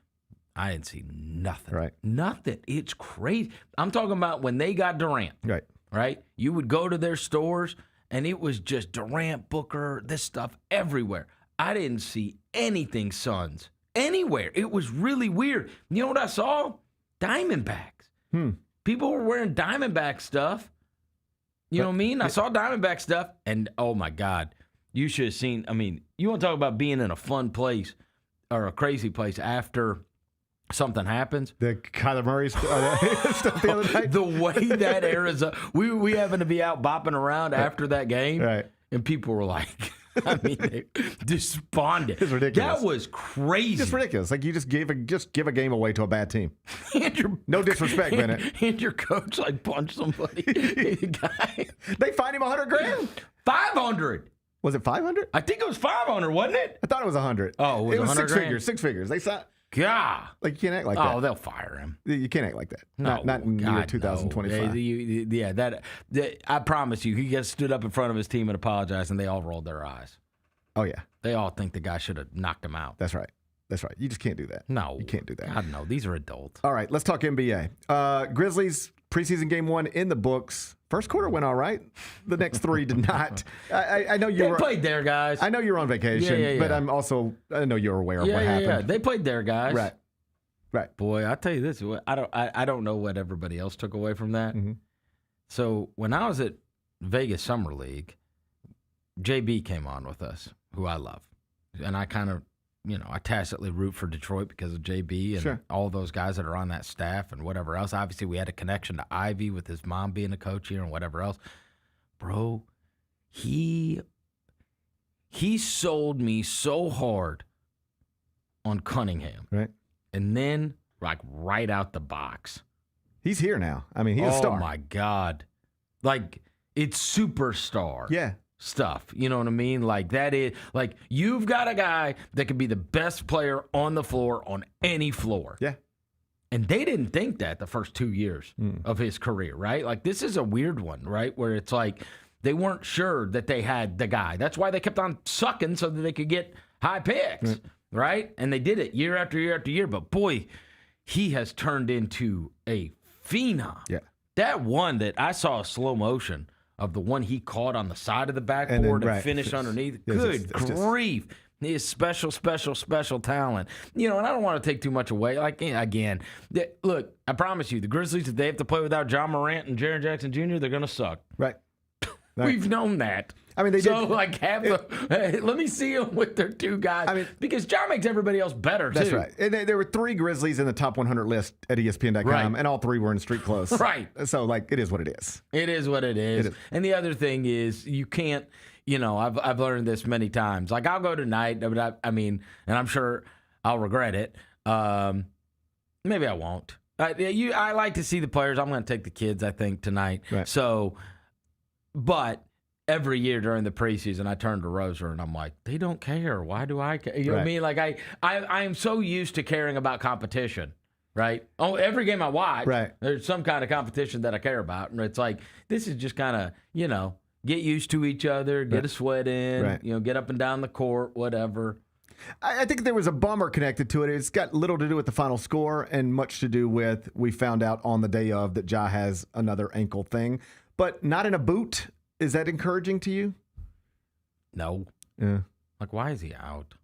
I didn't see nothing. Right. Nothing. It's crazy. I'm talking about when they got Durant. Right. Right? You would go to their stores, and it was just Durant, Booker, this stuff everywhere. I didn't see anything Suns anywhere. It was really weird. You know what I saw? Diamondbacks. People were wearing Diamondback stuff. You know what I mean? I saw Diamondback stuff, and oh, my God. You should have seen. I mean, you want to talk about being in a fun place or a crazy place after something happens. The Kyler Murray stuff the other night. The way that Arizona, we happened to be out bopping around after that game, right? And people were like, I mean, they despondent. It's ridiculous. That was crazy. It's ridiculous. Like you just give a game away to a bad team. No disrespect, Bennett. And your coach like punched somebody. They fined him $100,000. 500. Was it 500? I think it was 500, wasn't it? I thought it was 100. Oh, it was 6 $100,000? figures. 6 figures. They saw. God. Like, you can't act like that. Oh, they'll fire him. You can't act like that. No, Not in the year God, 2025. No. Yeah, that I promise you, he just stood up in front of his team and apologized, and they all rolled their eyes. Oh, yeah. They all think the guy should have knocked him out. That's right. That's right. You just can't do that. No. You can't do that. God, no. These are adults. All right, let's talk NBA. Grizzlies preseason game 1 in the books. First quarter went all right. The next 3 did not. I know you They played their guys. I know you're on vacation, but I know you're aware of what happened. Yeah. They played their guys. Right. Right. Boy, I'll tell you this. I don't know what everybody else took away from that. Mm-hmm. So when I was at Vegas Summer League, JB came on with us, who I love. And I kind of, I tacitly root for Detroit because of JB and all those guys that are on that staff and whatever else. Obviously, we had a connection to Ivy with his mom being a coach here and whatever else. Bro, he sold me so hard on Cunningham. Right. And then, like, right out the box. He's here now. I mean, he's a star. Oh, my God. Like, it's superstar. Yeah. Stuff. You know what I mean? Like, that is, like, you've got a guy that could be the best player on the floor on any floor. Yeah. And they didn't think that the first 2 years of his career, right? Like, this is a weird one, right? Where it's like they weren't sure that they had the guy. That's why they kept on sucking so that they could get high picks, right? And they did it year after year after year. But, boy, he has turned into a phenom. Yeah. That one that I saw a slow motion of the one he caught on the side of the backboard and finished underneath. Good grief. He is special talent. And I don't want to take too much away. Like, again, look, I promise you, the Grizzlies, if they have to play without John Morant and Jaren Jackson Jr., they're going to suck. Right. We've known that. I mean, they so, did. Like, let me see them with their 2 guys. I mean, because John makes everybody else better, too. That's right. And there were 3 Grizzlies in the top 100 list at ESPN.com, and all 3 were in street clothes. Right. So, like, it is what it is. It is what it is. And the other thing is, you can't, I've learned this many times. Like, I'll go tonight, but I mean, and I'm sure I'll regret it. Maybe I won't. I like to see the players. I'm going to take the kids, I think, tonight. Right. So, but every year during the preseason, I turn to Roser and I'm like, they don't care. Why do I care? You know what I mean? Like, I am so used to caring about competition, right? Oh, every game I watch, there's some kind of competition that I care about. And it's like, this is just kind of, get used to each other, get a sweat in, Right. get up and down the court, whatever. I think there was a bummer connected to it. It's got little to do with the final score and much to do with we found out on the day of that Ja has another ankle thing, but not in a boot. Is that encouraging to you? No. Yeah. Like, why is he out?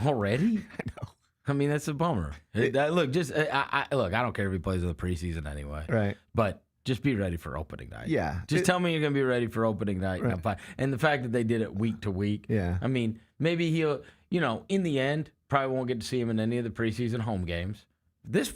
Already? I know. I mean, that's a bummer. Look, I don't care if he plays in the preseason anyway. Right. But just be ready for opening night. Yeah. Just tell me you're going to be ready for opening night. Right. And I'm fine. And the fact that they did it week to week. Yeah. I mean, maybe he'll, in the end, probably won't get to see him in any of the preseason home games. This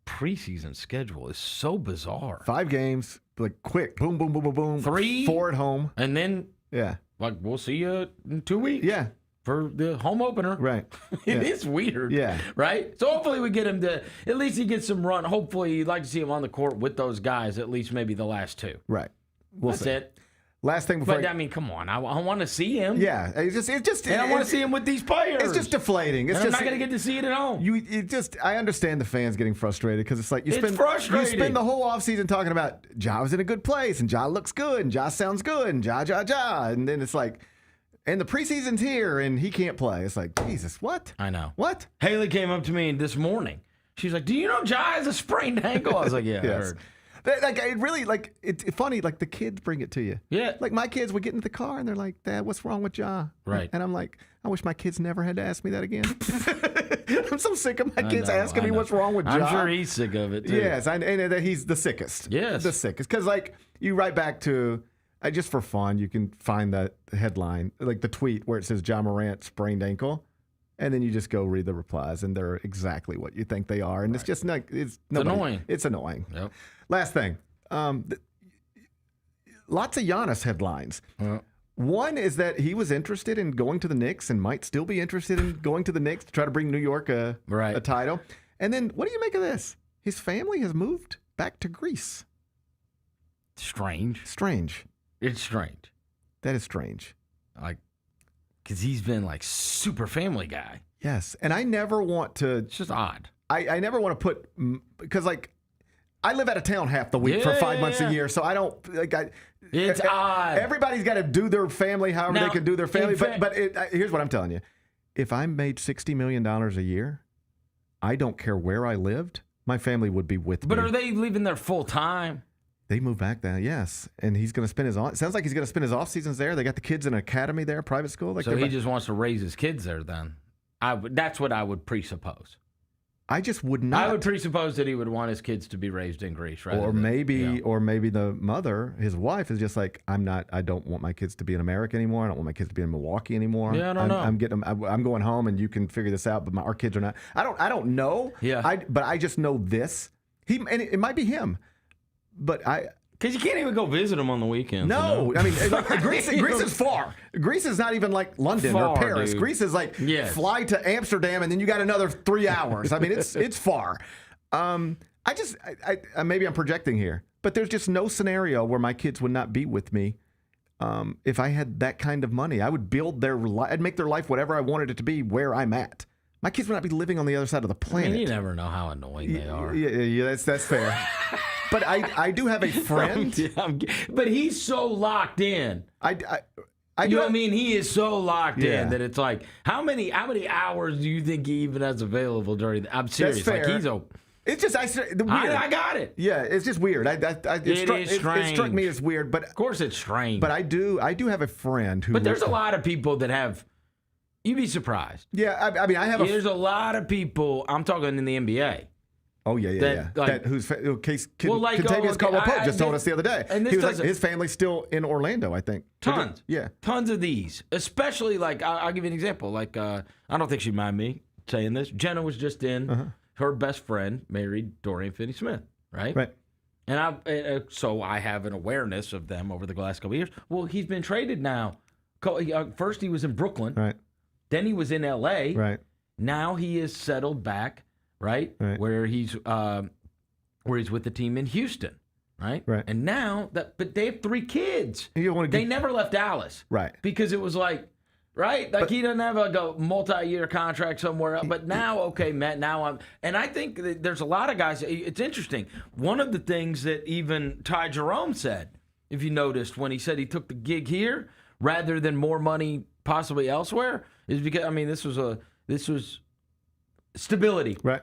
preseason schedule is so bizarre. 5 games, like quick, boom, boom, boom, boom, boom. 3. 4 at home. And then, Yeah. like, we'll see you in 2 weeks. Yeah. For the home opener. Right. It is weird. Yeah. Right? So hopefully we get him to, at least he gets some run. Hopefully you'd like to see him on the court with those guys, at least maybe the last 2. Right. That's it. Last thing before But I mean, come on. I want to see him. Yeah. It's just And I want to see him with these players. It's just deflating. It's And I'm just not going to get to see it at home. I understand the fans getting frustrated because it's like you It's frustrating. You spend the whole offseason talking about Ja was in a good place and Ja looks good and Ja sounds good and Ja. And then it's like, and the preseason's here and he can't play. It's like, Jesus, what? I know. What? Haley came up to me this morning. She's like, do you know Ja has a sprained ankle? I was like, yeah, I heard. It's funny, like the kids bring it to you. Yeah. Like my kids would get in the car and they're like, Dad, what's wrong with Ja? Right. And I'm like, I wish my kids never had to ask me that again. I'm so sick of my kids asking me what's wrong with Ja. I'm sure he's sick of it, too. Yes, and that he's the sickest. Yes. The sickest. Because, like, you write back to, just for fun, you can find that headline, like the tweet where it says Ja Morant sprained ankle. And then you just go read the replies, and they're exactly what you think they are. And it's just not, it's annoying. It's annoying. Yep. Last thing. Lots of Giannis headlines. One is that he was interested in going to the Knicks and might still be interested in going to the Knicks to try to bring New York a title. And then what do you make of this? His family has moved back to Greece. Strange. It's strange. That is strange. Like, because he's been like super family guy. Yes. And I never want to. It's just odd. I never want to put, because like, I live out of town half the week for 5 months a year, so I don't It's odd. Everybody's got to do their family however they can do their family. But here's what I'm telling you: if I made $60 million a year, I don't care where I lived. My family would be with me. But are they leaving there full time? They moved back there, yes. And he's going to spend it sounds like he's going to spend his off seasons there. They got the kids in an academy there, private school. Like so he just wants to raise his kids there. Then that's what I would presuppose. I just would not. I would presuppose that he would want his kids to be raised in Greece, right? Or maybe the mother, his wife, is just like, I don't want my kids to be in America anymore. I don't want my kids to be in Milwaukee anymore. Yeah, I don't know. I'm going home, and you can figure this out. But our kids are not. I don't know. Yeah. But I just know this. And it might be him, but because you can't even go visit him on the weekends. No, I mean, like, Greece is far. Greece is not even like London or Paris. Dude. Greece is like fly to Amsterdam and then you got another 3 hours. I mean, it's far. Maybe I'm projecting here, but there's just no scenario where my kids would not be with me. If I had that kind of money, I would build I'd make their life whatever I wanted it to be where I'm at. My kids would not be living on the other side of the planet. I mean, you never know how annoying they are. Yeah, that's fair. But I do have a friend. But he's so locked in. I know what I mean? He is so locked in that it's like, how many hours do you think he even has available during? I'm serious. That's fair. Like he's It's just weird. I got it. Yeah, it's just weird. It struck me as weird, but of course it's strange. But I do have a friend who. But there's a lot of people that have. You'd be surprised. Yeah, I mean, I have. There's a lot of people. I'm talking in the NBA. Oh yeah. Like, Contavious Caldwell-Pope just told us the other day. And he was like, his family's still in Orlando, I think. Tons. Yeah. Tons of these. Especially, like, I'll give you an example. Like, I don't think she'd mind me saying this. Jenna was just in. Her best friend married Dorian Finney-Smith, right? Right. And so I have an awareness of them over the last couple of years. Well, he's been traded now. First he was in Brooklyn. Right. Then he was in L.A. Right. Now he is settled back, right? Where he's with the team in Houston, right? Right. And now but they have 3 kids. They never left Dallas, right? Because it was like, right, like he doesn't have a multi-year contract somewhere else. But now, okay, Matt, and I think that there's a lot of guys. It's interesting. One of the things that even Ty Jerome said if you noticed, when he said he took the gig here rather than more money possibly elsewhere, is because, I mean, this was stability. Right.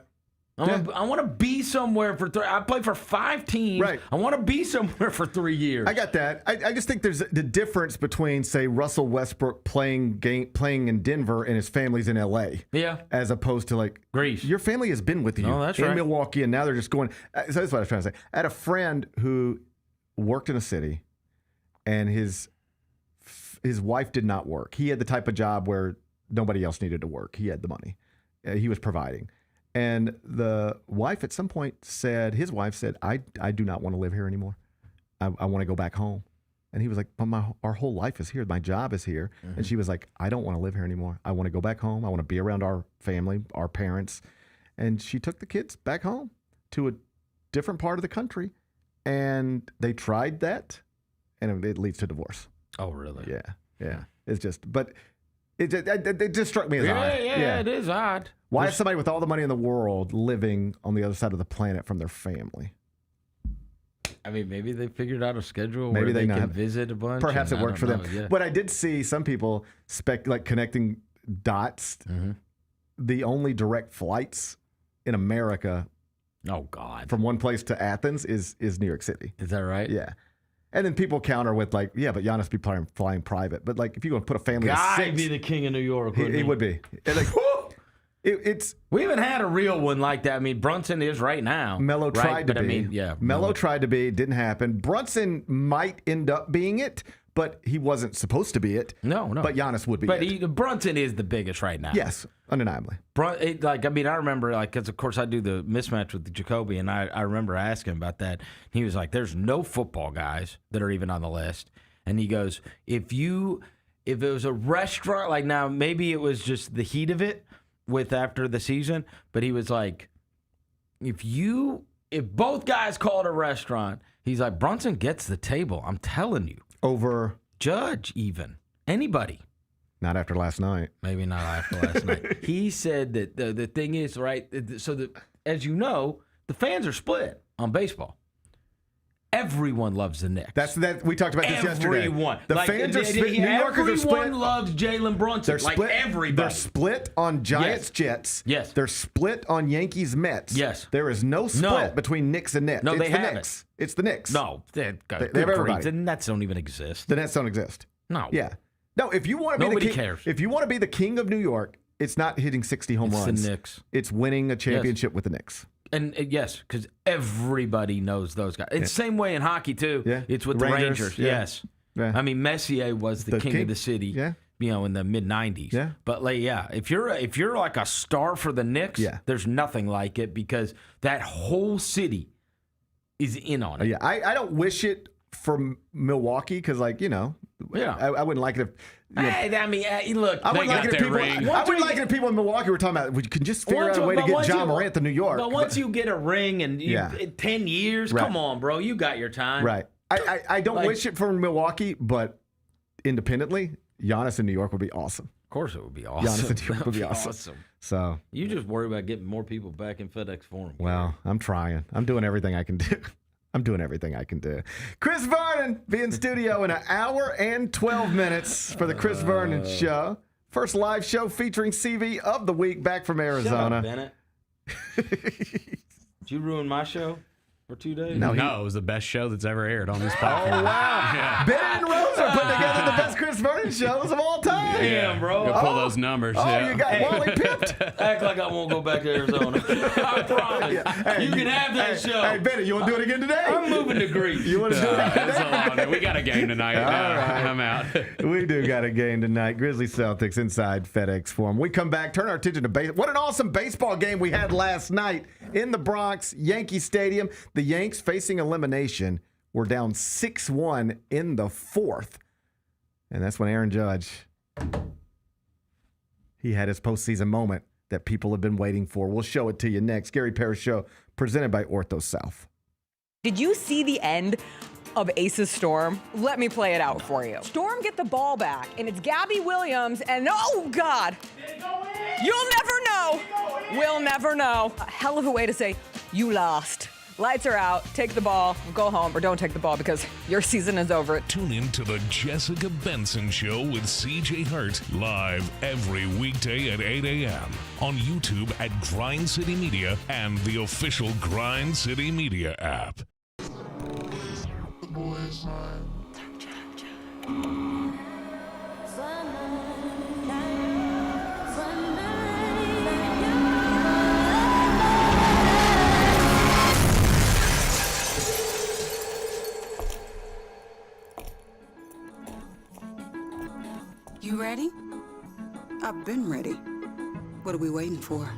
I want to be somewhere for I play for 5 teams. Right. I want to be somewhere for 3 years. I got that. I just think there's the difference between, say, Russell Westbrook playing in Denver and his family's in L.A. Yeah. As opposed to, like, Greece. Your family has been with you in Milwaukee, and now they're just going. So that's what I was trying to say. I had a friend who worked in a city, and his wife did not work. He had the type of job where nobody else needed to work. He had the money. He was providing. And the wife at some point said, his wife said, I do not want to live here anymore. I want to go back home. And he was like, but our whole life is here. My job is here. Mm-hmm. And she was like, I don't want to live here anymore. I want to go back home. I want to be around our family, our parents. And she took the kids back home to a different part of the country. And they tried that, and it leads to divorce. Oh, really? Yeah. It's just, but it just struck me as odd. Yeah, it is odd. Why is somebody with all the money in the world living on the other side of the planet from their family? I mean, maybe they figured out a schedule maybe where they can visit a bunch. Perhaps it worked for them. Yeah. But I did see some people connecting dots. Mm-hmm. The only direct flights in America, oh God, from one place to Athens is New York City. Is that right? Yeah. And then people counter with but Giannis be flying private. But like, if you're going to put a family of 6, he'd be the king of New York. He would be. And like, we haven't had a real one like that. I mean, Brunson is right now. Melo tried to be. I mean, yeah. Melo tried to be. Didn't happen. Brunson might end up being it, but he wasn't supposed to be it. No. But Giannis would be it. But Brunson is the biggest right now. Yes, undeniably. I remember, because of course I do the mismatch with Jacoby, and I remember asking about that. He was like, there's no football guys that are even on the list. And he goes, if it was a restaurant, like now, maybe it was just the heat of it after the season, but he was like, if both guys called a restaurant, he's like, Brunson gets the table. I'm telling you. Over Judge, even. Anybody. Not after last night. Maybe not after last night. He said that the thing is, right, so as you know, the fans are split on baseball. Everyone loves the Knicks. We talked about this yesterday. Everyone. The fans are split. New Yorkers are split. Everyone loves Jalen Brunson. They're split. Everybody. They're split on Giants, Jets. Yes. They're split on Yankees, Mets. Yes. There is no split between Knicks and Nets. No, it's they the haven't. Knicks. It's the Knicks. No. They have everybody. The Nets don't even exist. The Nets don't exist. No. Yeah. No, if you want to be Nobody the king, cares. If you want to be the king of New York, it's not hitting 60 home runs. It's the Knicks. It's winning a championship with the Knicks. And yes, because everybody knows those guys. It's the same way in hockey, too. Yeah. It's with the Rangers. Yeah. Yes. Yeah. I mean, Messier was the king of the city. Yeah. In the mid-'90s. Yeah. But, if you're like a star for the Knicks, there's nothing like it because that whole city is in on it. Yeah. I don't wish it for Milwaukee because, I wouldn't like it if... look. I wouldn't like it if people in Milwaukee were talking about we can just figure out a way to get John Morant to New York. But once you get a ring and 10 years, come on, bro, you got your time. Right. I don't wish it for Milwaukee, but independently, Giannis in New York would be awesome. Of course, it would be awesome. Giannis in New York would be awesome. So you just worry about getting more people back in FedEx Forum. Well, I'm trying. I'm doing everything I can do. Chris Vernon be in studio in an hour and 12 minutes for the Chris Vernon Show. First live show featuring CV of the week back from Arizona. Shut up, Bennett. Did you ruin my show for 2 days? No, it was the best show that's ever aired on this podcast. Oh, wow. Yeah. Bennett and Rose are putting together the best Chris Vernon shows of all time. Damn, bro. Go pull those numbers. You got Wally pipped. Act like I won't go back to Arizona. I promise. Hey, you can have that show. Hey, Bennett, you want to do it again today? I'm moving to Greece. You want to do it again today? We got a game tonight. All right. I'm out. We do got a game tonight. Grizzlies-Celtics inside FedEx Forum. We come back, turn our attention to baseball. What an awesome baseball game we had last night in the Bronx, Yankee Stadium. The Yanks facing elimination. We're down 6-1 in the fourth. And that's when Aaron Judge, he had his postseason moment that people have been waiting for. We'll show it to you next. Gary Parrish Show, presented by Ortho South. Did you see the end of Ace's Storm? Let me play it out for you. Storm get the ball back, and it's Gabby Williams, and oh, God. You'll never know. We'll never know. A hell of a way to say, you lost. Lights are out. Take the ball, go home, or don't take the ball because your season is over. Tune in to the Jessica Benson Show with CJ Hurt live every weekday at 8 a.m. on YouTube at Grind City Media and the official Grind City Media app. The boy is mine. You ready? I've been ready. What are we waiting for?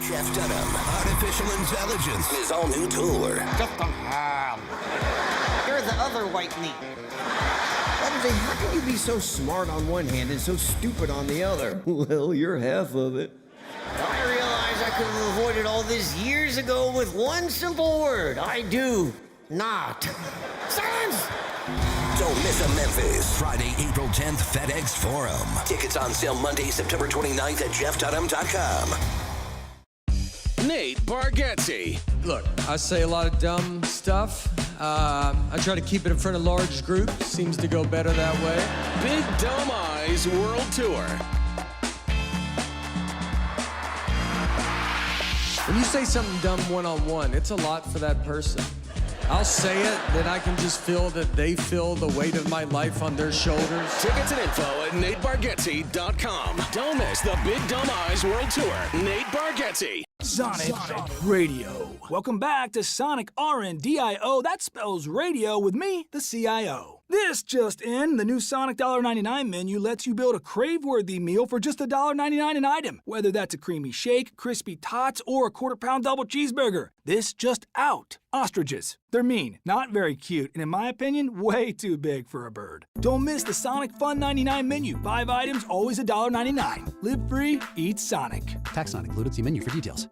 Jeff Dunham, Artificial Intelligence, his all-new tour. Jeff Dunham. You're the other white meat. How can you be so smart on one hand and so stupid on the other? Well, you're half of it. I realize I could have avoided all this years ago with one simple word. I do not. Silence! Don't miss a Memphis. Friday, April 10th, FedEx Forum. Tickets on sale Monday, September 29th at jeffdunham.com. Nate Bargatze. Look, I say a lot of dumb stuff. I try to keep it in front of large groups. Seems to go better that way. Big Dumb Eyes World Tour. When you say something dumb one-on-one, it's a lot for that person. I'll say it, then I can just feel that they feel the weight of my life on their shoulders. Tickets and info at natebargatze.com. Don't miss the Big Dumb Eyes World Tour. Nate Bargatze. Sonic Radio. Welcome back to Sonic RNDIO. That spells radio with me, the CIO. This just in, the new Sonic $1.99 menu lets you build a crave-worthy meal for just $1.99 an item, whether that's a creamy shake, crispy tots, or a quarter-pound double cheeseburger. This just out. Ostriches. They're mean, not very cute, and in my opinion, way too big for a bird. Don't miss the Sonic Fun 99 menu. 5 items, always $1.99. Live free, eat Sonic. Tax not included. See menu for details.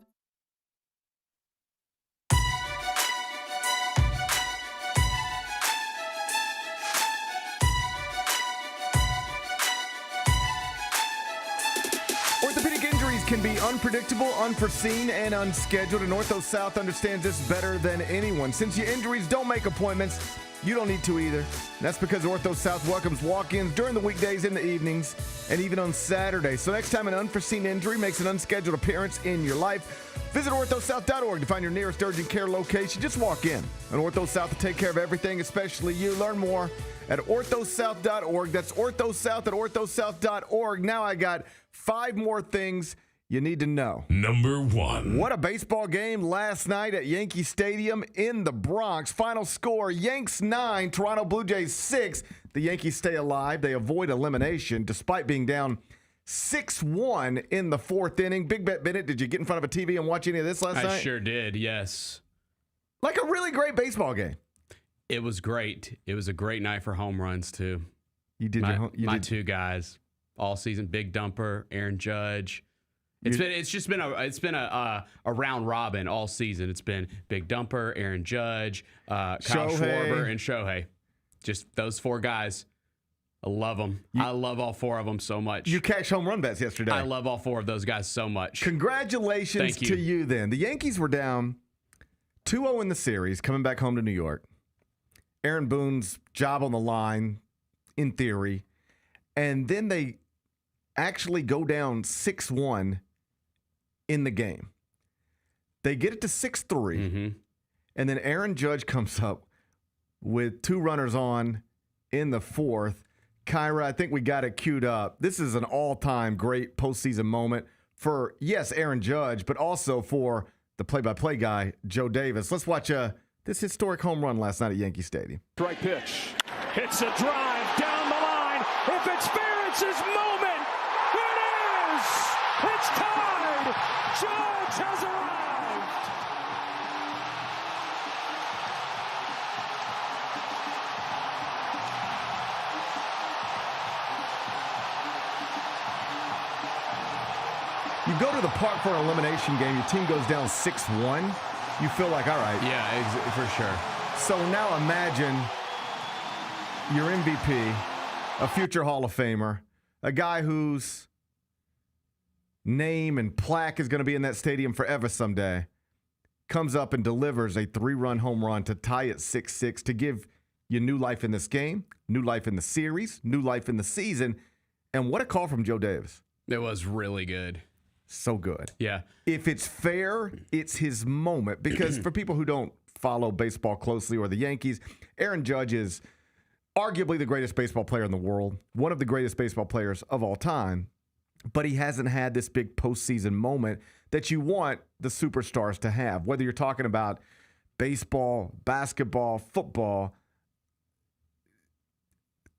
Orthopedic injuries can be unpredictable, unforeseen, and unscheduled, and Ortho South understands this better than anyone. Since your injuries don't make appointments, you don't need to either. And that's because Ortho South welcomes walk-ins during the weekdays, in the evenings, and even on Saturdays. So next time an unforeseen injury makes an unscheduled appearance in your life, visit orthosouth.org to find your nearest urgent care location. Just walk in. And Ortho South will take care of everything, especially you. Learn more at orthosouth.org. That's orthosouth at orthosouth.org. Now I got 5 more things you need to know. Number 1. What a baseball game last night at Yankee Stadium in the Bronx. Final score, Yanks 9, Toronto Blue Jays 6. The Yankees stay alive. They avoid elimination despite being down 6-1 in the 4th inning. Big Bet Bennett, did you get in front of a TV and watch any of this last night? I sure did, yes. Like a really great baseball game. It was great. It was a great night for home runs, too. You did my 2 guys all season. Big Dumper, Aaron Judge. It's been a round robin all season. It's been Big Dumper, Aaron Judge, Kyle Schwarber, and Shohei. Just those 4 guys. I love them. I love all 4 of them so much. You cashed home run bets yesterday. I love all 4 of those guys so much. Congratulations to you then. The Yankees were down 2-0 in the series, coming back home to New York. Aaron Boone's job on the line, in theory. And then they actually go down 6-1 in the game. They get it to 6-3. And then Aaron Judge comes up with 2 runners on in the 4th. Kyra, I think we got it queued up. This is an all-time great postseason moment for, yes, Aaron Judge, but also for the play-by-play guy, Joe Davis. Let's watch this historic home run last night at Yankee Stadium. Strike pitch. Hits a drive down the line. If it's fair, it's his moment. It is. It's tied. Judge has arrived. You go to the park for an elimination game, your team goes down 6-1, you feel like, all right. Yeah, for sure. So now imagine your MVP, a future Hall of Famer, a guy who's name and plaque is going to be in that stadium forever someday, comes up and delivers a 3-run home run to tie it 6-6 to give you new life in this game, new life in the series, new life in the season. And what a call from Joe Davis. It was really good. So good. Yeah. If it's fair, it's his moment. Because for people who don't follow baseball closely or the Yankees, Aaron Judge is arguably the greatest baseball player in the world, one of the greatest baseball players of all time. But he hasn't had this big postseason moment that you want the superstars to have. Whether you're talking about baseball, basketball, football,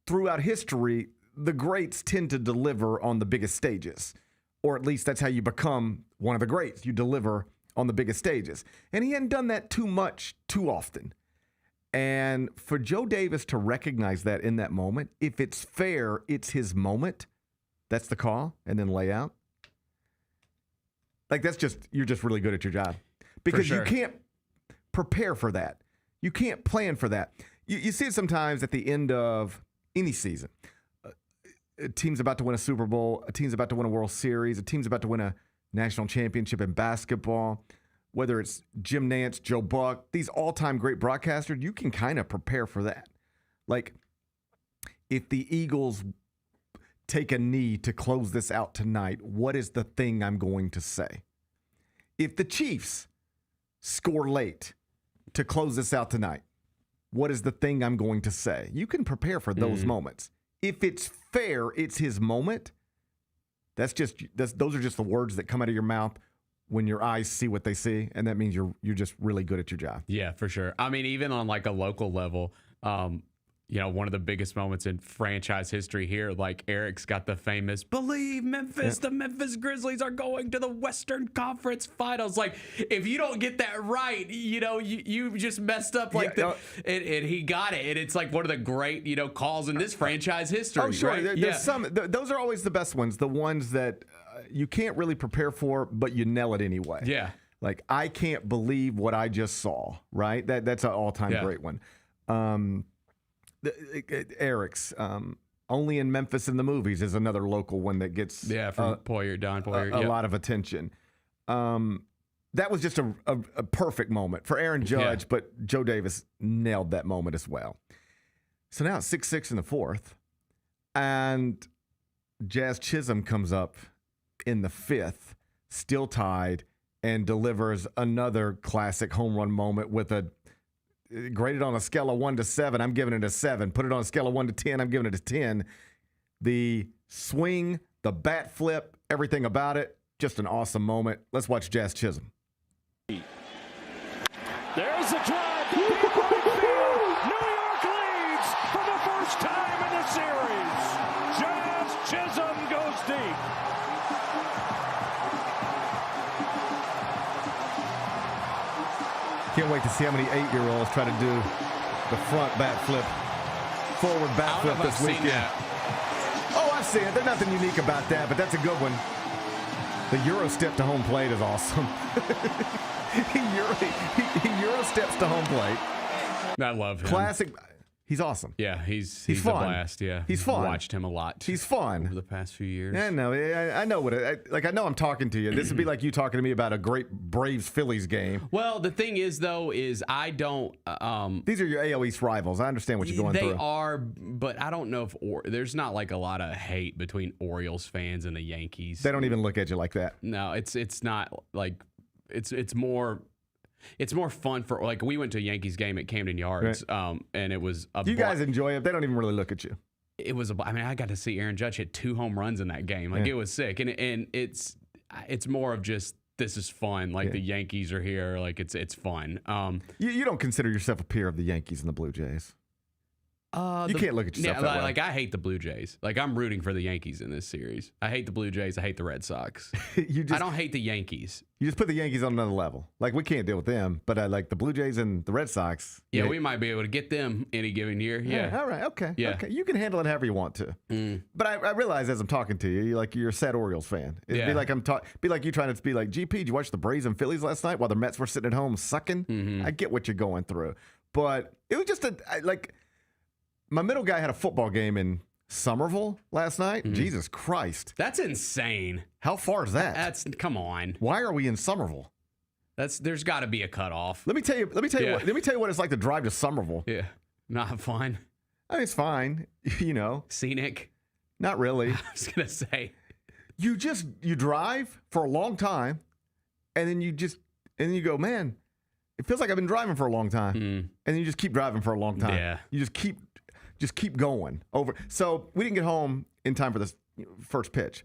throughout history, the greats tend to deliver on the biggest stages. Or at least that's how you become one of the greats. You deliver on the biggest stages. And he hadn't done that too much, too often. And for Joe Davis to recognize that in that moment, if it's fair, it's his moment. That's the call, and then lay out. Like, you're just really good at your job. Because you can't prepare for that. You can't plan for that. You see it sometimes at the end of any season. A team's about to win a Super Bowl. A team's about to win a World Series. A team's about to win a national championship in basketball. Whether it's Jim Nantz, Joe Buck, these all-time great broadcasters, you can kind of prepare for that. Like, if the Eagles take a knee to close this out tonight, what is the thing I'm going to say? If the Chiefs score late to close this out tonight, what is the thing I'm going to say? You can prepare for those moments. If it's fair, it's his moment. Those are just the words that come out of your mouth when your eyes see what they see, and that means you're just really good at your job. Yeah, for sure. I mean, even on like a local level, one of the biggest moments in franchise history here, like Eric's got the famous "Believe Memphis, the Memphis Grizzlies are going to the Western Conference Finals." Like, if you don't get that right, you just messed up. Like, and he got it, and it's like one of the great calls in this franchise history. Oh, sure. Right? There's some. Those are always the best ones. The ones that you can't really prepare for, but you nail it anyway. Yeah. Like, I can't believe what I just saw. Right. That's an all-time great one. Eric's Only in Memphis in the Movies is another local one that gets from Don Poyer, a lot of attention. That was just a perfect moment for Aaron Judge, but Joe Davis nailed that moment as well. So now it's 6-6 in the fourth, and Jazz Chisholm comes up in the fifth, still tied, and delivers another classic home run moment with a graded on a scale of 1 to 7, I'm giving it a 7. Put it on a scale of 1 to 10, I'm giving it a 10. The swing, the bat flip, everything about it, just an awesome moment. Let's watch Jazz Chisholm. There's a drive to deep right field. New York leads for the first time in the series. Jazz Chisholm goes deep. Can't wait to see how many 8-year-olds try to do the front bat flip, forward bat flip this weekend. Oh, I've seen it. There's nothing unique about that, but that's a good one. The Euro step to home plate is awesome. he Euro steps to home plate. I love him. Classic. He's awesome. Yeah, he's fun. a blast. Yeah, he's fun. Watched him a lot. He's fun over the past few years. I know. I know what I know. I'm talking to you. This would be like you talking to me about a great Braves Phillies game. Well, the thing is, though, is I don't. These are your AL East rivals. I understand what you're going through. They are, but I don't know if there's not like a lot of hate between Orioles fans and the Yankees. They don't even look at you like that. No, it's not like it's more. It's more fun for, like, we went to a Yankees game at Camden Yards, and it was you guys enjoy it. They don't even really look at you. It was I got to see Aaron Judge hit 2 home runs in that game. Like, it was sick, and it's more of just, this is fun. Like, the Yankees are here. Like, it's fun. You don't consider yourself a peer of the Yankees and the Blue Jays. You can't look at yourself that way. Like, I hate the Blue Jays. Like, I'm rooting for the Yankees in this series. I hate the Blue Jays. I hate the Red Sox. I don't hate the Yankees. You just put the Yankees on another level. Like, we can't deal with them, but like the Blue Jays and the Red Sox. Yeah, we might be able to get them any given year. Yeah. All right. Okay. Yeah. Okay. You can handle it however you want to. But I realize as I'm talking to you, you're a sad Orioles fan. It'd be like you trying to be like, GP, did you watch the Braves and Phillies last night while the Mets were sitting at home sucking? I get what you're going through. But it was just my middle guy had a football game in Somerville last night? Jesus Christ. That's insane. How far is that? Come on. Why are we in Somerville? There's got to be a cutoff. Let me tell you what it's like to drive to Somerville. Yeah. Not fun. I mean, it's fine. Scenic. Not really. I was going to say. You drive for a long time, and then you go, man, it feels like I've been driving for a long time. And then you just keep driving for a long time. Yeah. You just keep going over. So we didn't get home in time for the first pitch.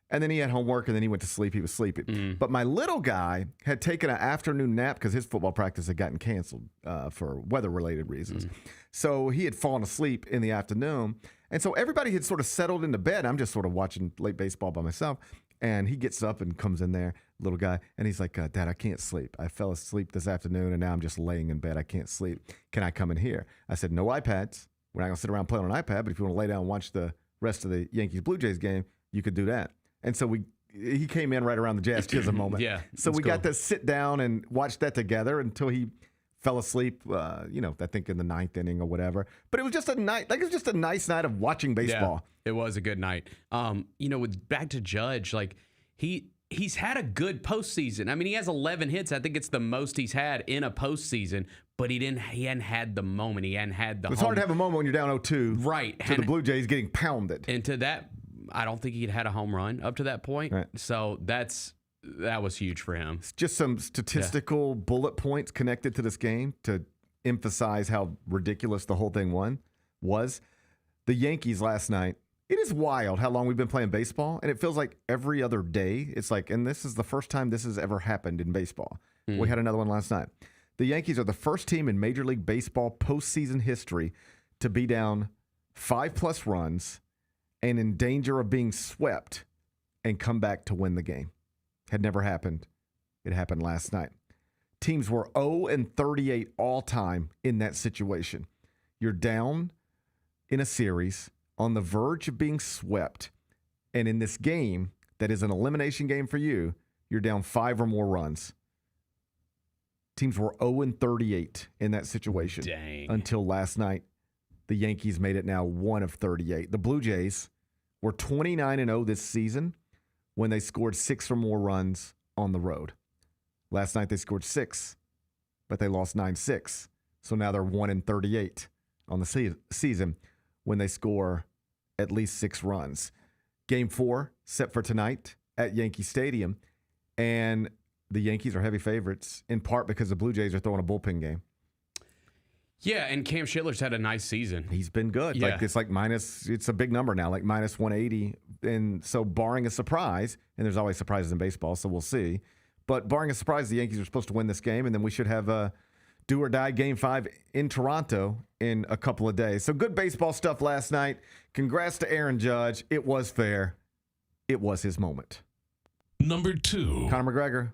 And then he had homework, and then he went to sleep. He was sleeping. But my little guy had taken an afternoon nap because his football practice had gotten canceled for weather-related reasons. So he had fallen asleep in the afternoon. And so everybody had sort of settled into bed. I'm just sort of watching late baseball by myself. And he gets up and comes in there, little guy, and he's like, Dad, I can't sleep. I fell asleep this afternoon, and now I'm just laying in bed. I can't sleep. Can I come in here? I said, no iPads. We're not going to sit around playing on an iPad, but if you want to lay down and watch the rest of the Yankees-Blue Jays game, you could do that. And so he came in right around the Jazz Chisholm moment. Yeah. So we got to sit down and watch that together until he fell asleep, I think in the ninth inning or whatever. But it was just a night, it was just a nice night of watching baseball. Yeah, it was a good night. With back to Judge, he's had a good postseason. I mean, he has 11 hits. I think it's the most he's had in a postseason, but he hadn't had the moment. He hadn't had the It's hard to have a moment when you're down 0-2. Right. To the Blue Jays getting pounded. And to that, I don't think he'd had a home run up to that point. Right. So that was huge for him. Just some statistical bullet points connected to this game to emphasize how ridiculous the whole thing was. The Yankees last night, it is wild how long we've been playing baseball, and it feels like every other day. It's like, and this is the first time this has ever happened in baseball. We had another one last night. The Yankees are the first team in Major League Baseball postseason history to be down 5+ runs and in danger of being swept and come back to win the game. Had never happened. It happened last night. Teams were 0-38 all time in that situation. You're down in a series on the verge of being swept. And in this game that is an elimination game for you, you're down 5 or more runs. Teams were 0-38 in that situation. Dang. Until last night. The Yankees made it now 1 of 38. The Blue Jays were 29-0 this season when they scored 6 or more runs on the road. Last night they scored 6, but they lost 9-6. So now they're 1-38 on the season when they score at least 6 runs. Game 4 set for tonight at Yankee Stadium, and the Yankees are heavy favorites in part because the Blue Jays are throwing a bullpen game. Yeah, and Cam Schiller's had a nice season. He's been good. Yeah. It's a big number now, like minus 180. And so barring a surprise, and there's always surprises in baseball, so we'll see. But barring a surprise, the Yankees are supposed to win this game, and then we should have a do or die Game 5 in Toronto in a couple of days. So good baseball stuff last night. Congrats to Aaron Judge. It was fair. It was his moment. Number 2. Conor McGregor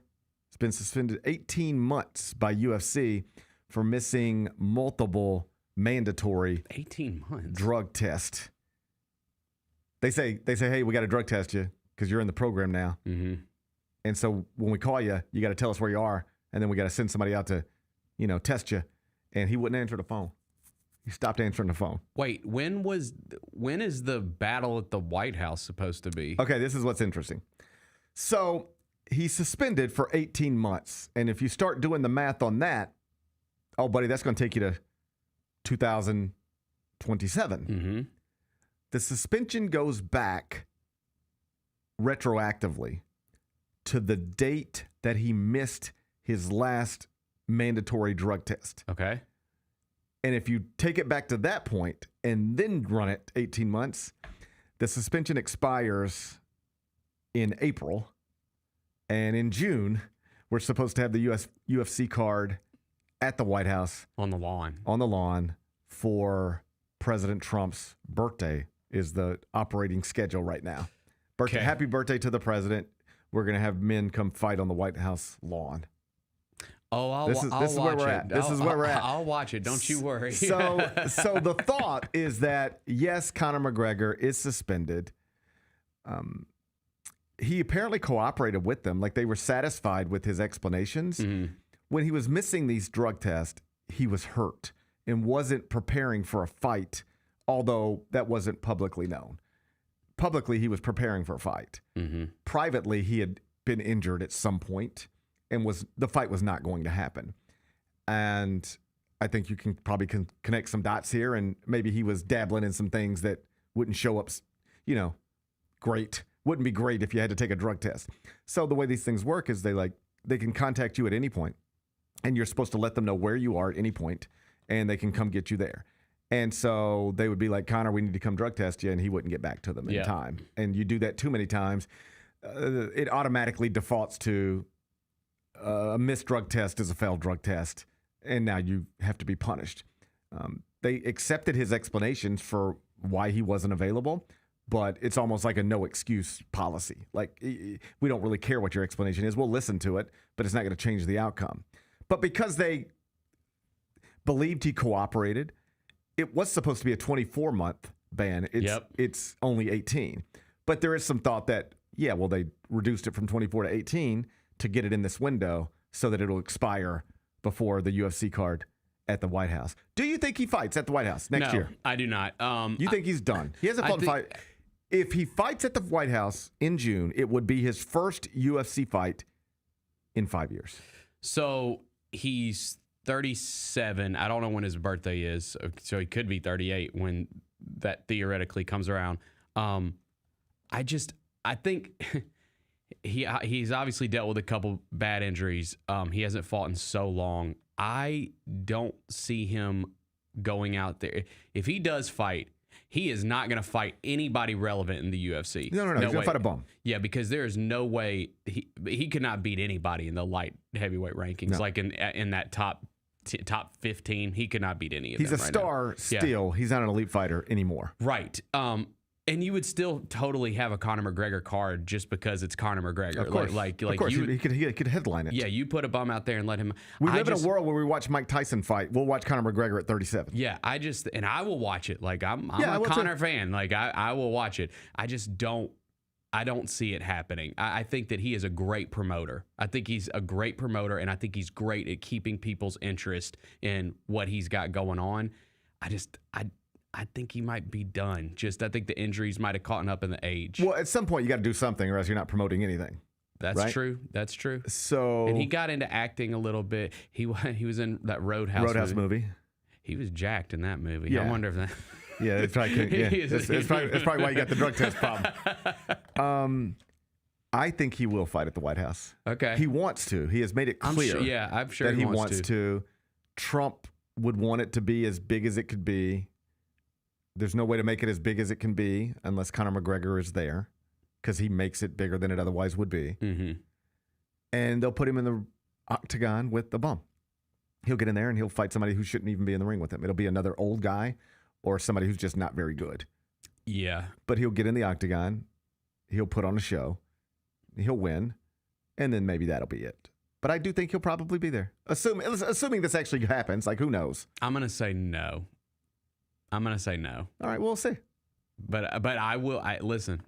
has been suspended 18 months by UFC for missing multiple mandatory 18 months drug tests. They say, hey, we got to drug test you because you're in the program now. Mm-hmm. And so when we call you, you got to tell us where you are, and then we got to send somebody out to, test you. And he wouldn't answer the phone. He stopped answering the phone. Wait, when is the battle at the White House supposed to be? Okay, this is what's interesting. So he's suspended for 18 months. And if you start doing the math on that, oh, buddy, that's going to take you to 2027. Mm-hmm. The suspension goes back retroactively to the date that he missed his last mandatory drug test. Okay. And if you take it back to that point and then run it 18 months, the suspension expires in April. And in June, we're supposed to have the UFC card at the White House. On the lawn. On the lawn for President Trump's birthday is the operating schedule right now. Okay. Happy birthday to the president. We're going to have men come fight on the White House lawn. Oh, This is where we're at. This is where we're at. I'll watch it. Don't you worry. So the thought is that, yes, Conor McGregor is suspended. He apparently cooperated with them. Like, they were satisfied with his explanations. Mm-hmm. When he was missing these drug tests, he was hurt and wasn't preparing for a fight although that wasn't publicly known. Publicly, he was preparing for a fight. Mm-hmm. Privately, he had been injured at some point, and the fight was not going to happen. And I think you can probably connect some dots here, and maybe he was dabbling in some things that wouldn't show up, great. Wouldn't be great if you had to take a drug test. So the way these things work is they can contact you at any point, and you're supposed to let them know where you are at any point, and they can come get you there. And so they would be like, Connor, we need to come drug test you, and he wouldn't get back to them in time. And you do that too many times, it automatically defaults to a missed drug test is a failed drug test, and now you have to be punished. They accepted his explanations for why he wasn't available, but it's almost like a no excuse policy. Like, we don't really care what your explanation is. We'll listen to it, but it's not going to change the outcome. But because they believed he cooperated, it was supposed to be a 24-month ban. It's only 18. But there is some thought that, they reduced it from 24 to 18 to get it in this window so that it'll expire before the UFC card at the White House. Do you think he fights at the White House next year? No, I do not. You think he's done? He hasn't fought a fight. If he fights at the White House in June, it would be his first UFC fight in 5 years. So he's 37. I don't know when his birthday is, so he could be 38 when that theoretically comes around. I think he's obviously dealt with a couple bad injuries. He hasn't fought in so long. I don't see him going out there. If he does fight, he is not going to fight anybody relevant in the UFC. No. He's going to fight a bum. Yeah, because there is no way he could not beat anybody in the light heavyweight rankings. No. Like in that top 15, he could not beat any of them. He's a star still. Yeah. He's not an elite fighter anymore. Right. And you would still totally have a Conor McGregor card just because it's Conor McGregor. Of course. Of course. He could headline it. Yeah, you put a bum out there and let him. We live in a world where we watch Mike Tyson fight. We'll watch Conor McGregor at 37. Yeah, and I will watch it. Like, I'm a Conor fan. Like, I will watch it. I don't see it happening. I think that he is a great promoter. I think he's a great promoter, and I think he's great at keeping people's interest in what he's got going on. I think he might be done. I think the injuries might have caught up in the age. Well, at some point, you got to do something, or else you're not promoting anything. That's true. That's true. So, and he got into acting a little bit. He was in that Roadhouse movie. He was jacked in that movie. Yeah. I wonder if that. Yeah, it's probably why you got the drug test problem. I think he will fight at the White House. Okay. He wants to. He has made it clear. I'm sure that he wants to. Trump would want it to be as big as it could be. There's no way to make it as big as it can be unless Conor McGregor is there, because he makes it bigger than it otherwise would be. Mm-hmm. And they'll put him in the octagon with the bum. He'll get in there and he'll fight somebody who shouldn't even be in the ring with him. It'll be another old guy or somebody who's just not very good. Yeah. But he'll get in the octagon. He'll put on a show. He'll win. And then maybe that'll be it. But I do think he'll probably be there. Assuming this actually happens. Like, who knows? I'm going to say no. All right, we'll see. But I will. Listen,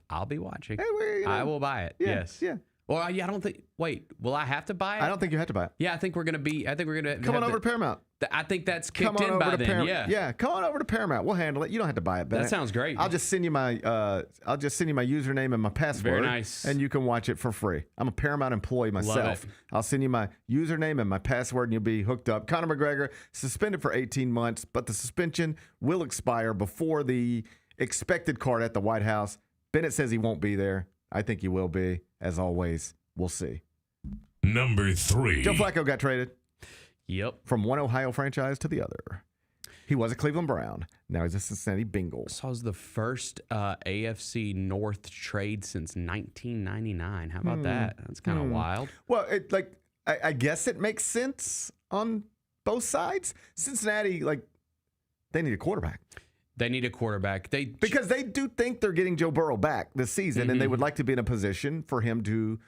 I'll be watching. Hey, I will buy it. Yeah, yes. Yeah. Well, I don't think. Wait, will I have to buy it? I don't think you have to buy it. Yeah, I think we're gonna. Come on over to Paramount. I think that's kicked in by then. Yeah, come on over to Paramount. We'll handle it. You don't have to buy it, Bennett. That sounds great. I'll just send you my username and my password. Very nice. And you can watch it for free. I'm a Paramount employee myself. I'll send you my username and my password, and you'll be hooked up. Conor McGregor suspended for 18 months, but the suspension will expire before the expected card at the White House. Bennett says he won't be there. I think he will be. As always, we'll see. Number 3. Joe Flacco got traded. Yep. From one Ohio franchise to the other. He was a Cleveland Brown. Now he's a Cincinnati Bengal. So it was the first AFC North trade since 1999. How about that? That's kind of wild. Well, I guess it makes sense on both sides. Cincinnati, they need a quarterback. They need a quarterback. Because they do think they're getting Joe Burrow back this season, and they would like to be in a position for him to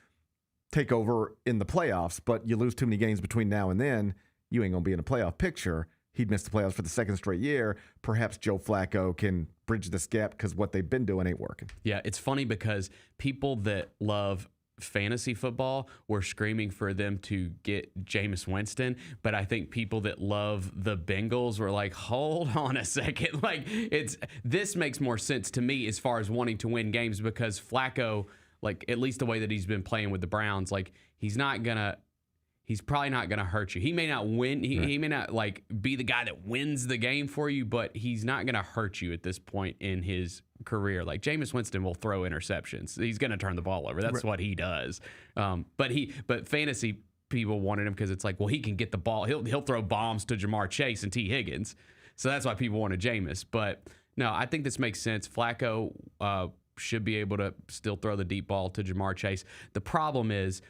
take over in the playoffs. But you lose too many games between now and then, you ain't going to be in a playoff picture. He'd missed the playoffs for the second straight year. Perhaps Joe Flacco can bridge this gap because what they've been doing ain't working. Yeah, it's funny because people that love fantasy football were screaming for them to get Jameis Winston, but I think people that love the Bengals were like, hold on a second. Like, this makes more sense to me as far as wanting to win games, because Flacco, like, at least the way that he's been playing with the Browns, like, he's probably not gonna hurt you. He may not win. He may not like be the guy that wins the game for you, but he's not gonna hurt you at this point in his career. Like, Jameis Winston will throw interceptions. He's gonna turn the ball over. That's what he does. But fantasy people wanted him because it's like, well, he can get the ball. He'll throw bombs to Jamar Chase and T. Higgins. So that's why people wanted Jameis. But no, I think this makes sense. Flacco should be able to still throw the deep ball to Jamar Chase. The problem is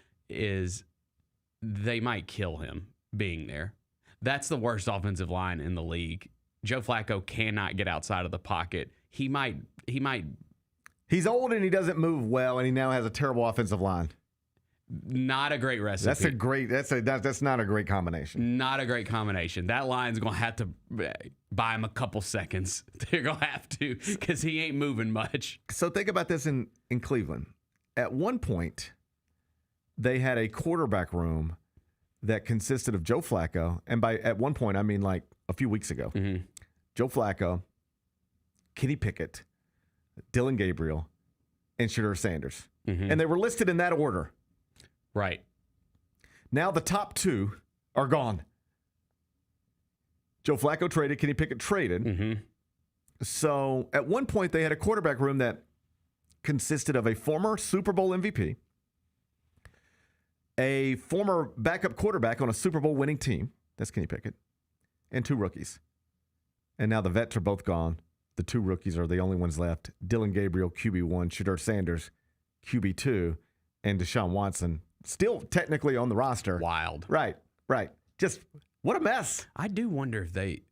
they might kill him being there. That's the worst offensive line in the league. Joe Flacco cannot get outside of the pocket. He might. He's old and he doesn't move well, and he now has a terrible offensive line. Not a great recipe. That's not a great combination. Not a great combination. That line's going to have to buy him a couple seconds. They're going to have to, because he ain't moving much. So think about this in Cleveland. At one point, they had a quarterback room that consisted of Joe Flacco, and at one point, I mean like a few weeks ago, Joe Flacco, Kenny Pickett, Dylan Gabriel, and Shedeur Sanders. And they were listed in that order. Right. Now the top two are gone. Joe Flacco traded, Kenny Pickett traded. So at one point, they had a quarterback room that consisted of a former Super Bowl MVP, a former backup quarterback on a Super Bowl winning team, that's Kenny Pickett, and two rookies. And now the vets are both gone. The two rookies are the only ones left. Dylan Gabriel, QB1, Shedeur Sanders, QB2, and Deshaun Watson, still technically on the roster. Wild. Right. Just what a mess. I do wonder if they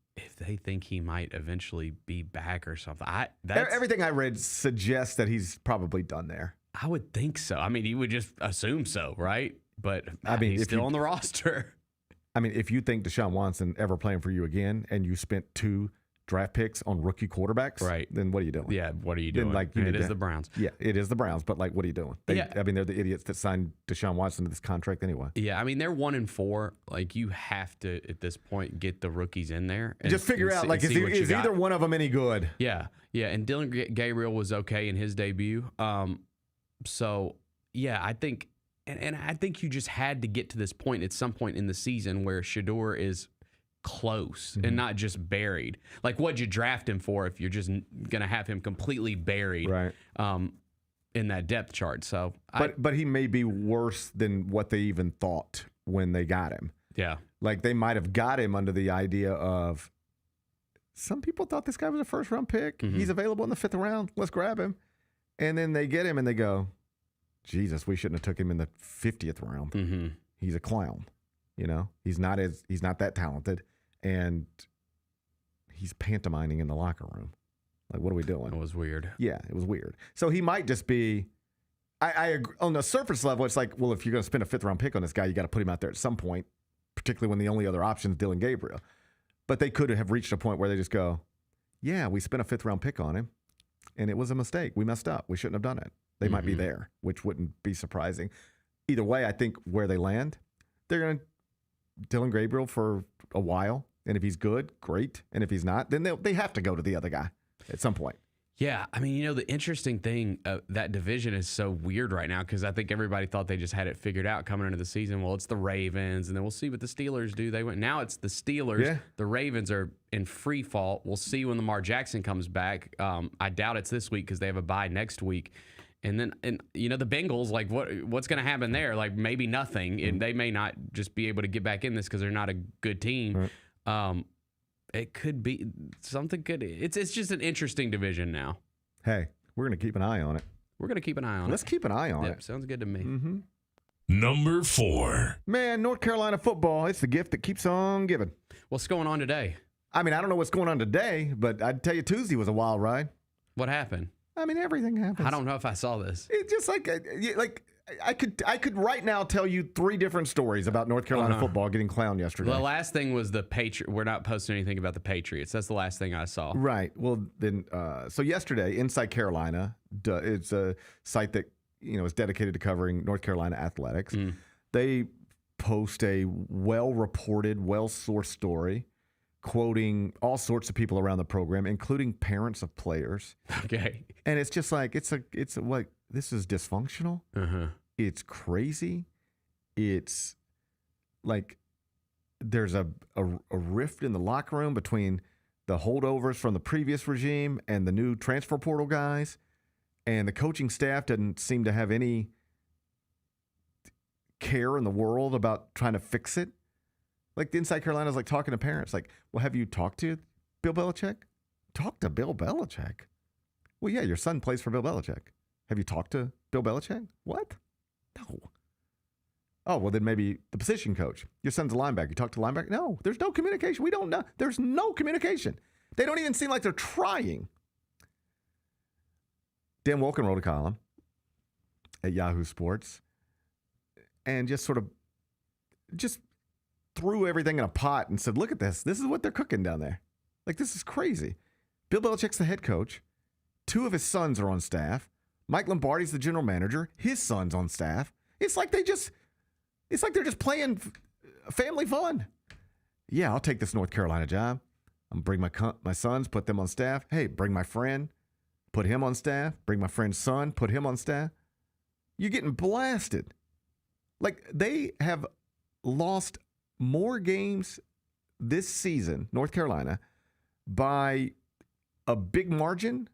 think he might eventually be back or something. Everything I read suggests that he's probably done there. I would think so. I mean, you would just assume so, right? But I mean, he's still on the roster. I mean, if you think Deshaun Watson ever playing for you again, and you spent 2 draft picks on rookie quarterbacks, right? Then what are you doing? Yeah, what are you doing? Then, like, it is the Browns. Yeah, it is the Browns. But like, what are you doing? I mean, they're the idiots that signed Deshaun Watson to this contract anyway. Yeah, I mean, they're 1-4. Like, you have to at this point get the rookies in there and just figure out like, is either one of them any good? Yeah. And Dylan Gabriel was okay in his debut. So yeah, I think, and I think you just had to get to this point at some point in the season where Shedeur is close and not just buried. Like, what'd you draft him for if you're just going to have him completely buried in that depth chart? So, but he may be worse than what they even thought when they got him. Yeah. Like, they might have got him under the idea of, some people thought this guy was a first-round pick. He's available in the 5th round. Let's grab him. And then they get him and they go, Jesus, we shouldn't have took him in the 50th round. He's a clown. You know, he's not that talented, and he's pantomiming in the locker room. Like, what are we doing? It was weird. Yeah, it was weird. So he might just be. I agree. On the surface level, it's like, well, if you're going to spend a 5th round pick on this guy, you got to put him out there at some point, particularly when the only other option is Dylan Gabriel. But they could have reached a point where they just go, yeah, we spent a 5th round pick on him, and it was a mistake. We messed up. We shouldn't have done it. They might be there, which wouldn't be surprising. Either way, I think where they land, they're going to Dylan Gabriel for a while. And if he's good, great. And if he's not, then they have to go to the other guy at some point. Yeah. I mean, you know, the interesting thing, that division is so weird right now because I think everybody thought they just had it figured out coming into the season. Well, it's the Ravens, and then we'll see what the Steelers do. Now it's the Steelers. Yeah. The Ravens are in free fall. We'll see when Lamar Jackson comes back. I doubt it's this week because they have a bye next week. And then, you know, the Bengals, like, what's going to happen there? Like, maybe nothing. And they may not just be able to get back in this because they're not a good team. Right. It could be something good. It's just an interesting division now. Hey, we're going to keep an eye on it. We're going to keep an eye on it. Let's keep an eye on it. Sounds good to me. Number 4. Man, North Carolina football, it's the gift that keeps on giving. What's going on today? I mean, I don't know what's going on today, but I'd tell you Tuesday was a wild ride. What happened? I mean, everything happens. I don't know if I saw this. It's just like I could right now tell you 3 different stories about North Carolina football getting clowned yesterday. The last thing was the Patriots. We're not posting anything about the Patriots. That's the last thing I saw. Right. Well, then, so yesterday, Inside Carolina, it's a site that is dedicated to covering North Carolina athletics. They post a well-reported, well-sourced story quoting all sorts of people around the program, including parents of players. Okay. And it's just like, it's like, this is dysfunctional. It's crazy. It's like there's a rift in the locker room between the holdovers from the previous regime and the new transfer portal guys. And the coaching staff doesn't seem to have any care in the world about trying to fix it. Like the Inside Carolina is like talking to parents. Like, well, have you talked to Bill Belichick? Talk to Bill Belichick? Well, yeah, your son plays for Bill Belichick. Have you talked to Bill Belichick? What? No. Oh, well, then maybe the position coach. Your son's a linebacker. You talk to linebacker? No, there's no communication. We don't know. There's no communication. They don't even seem like they're trying. Dan Wolken wrote a column at Yahoo Sports and just threw everything in a pot and said, look at this. This is what they're cooking down there. Like, this is crazy. Bill Belichick's the head coach. 2 of his sons are on staff. Mike Lombardi's the general manager. His son's on staff. It's like they're just playing family fun. Yeah, I'll take this North Carolina job. I'm going to bring my sons, put them on staff. Hey, bring my friend, put him on staff. Bring my friend's son, put him on staff. You're getting blasted. Like, they have lost more games this season, North Carolina, by a big margin,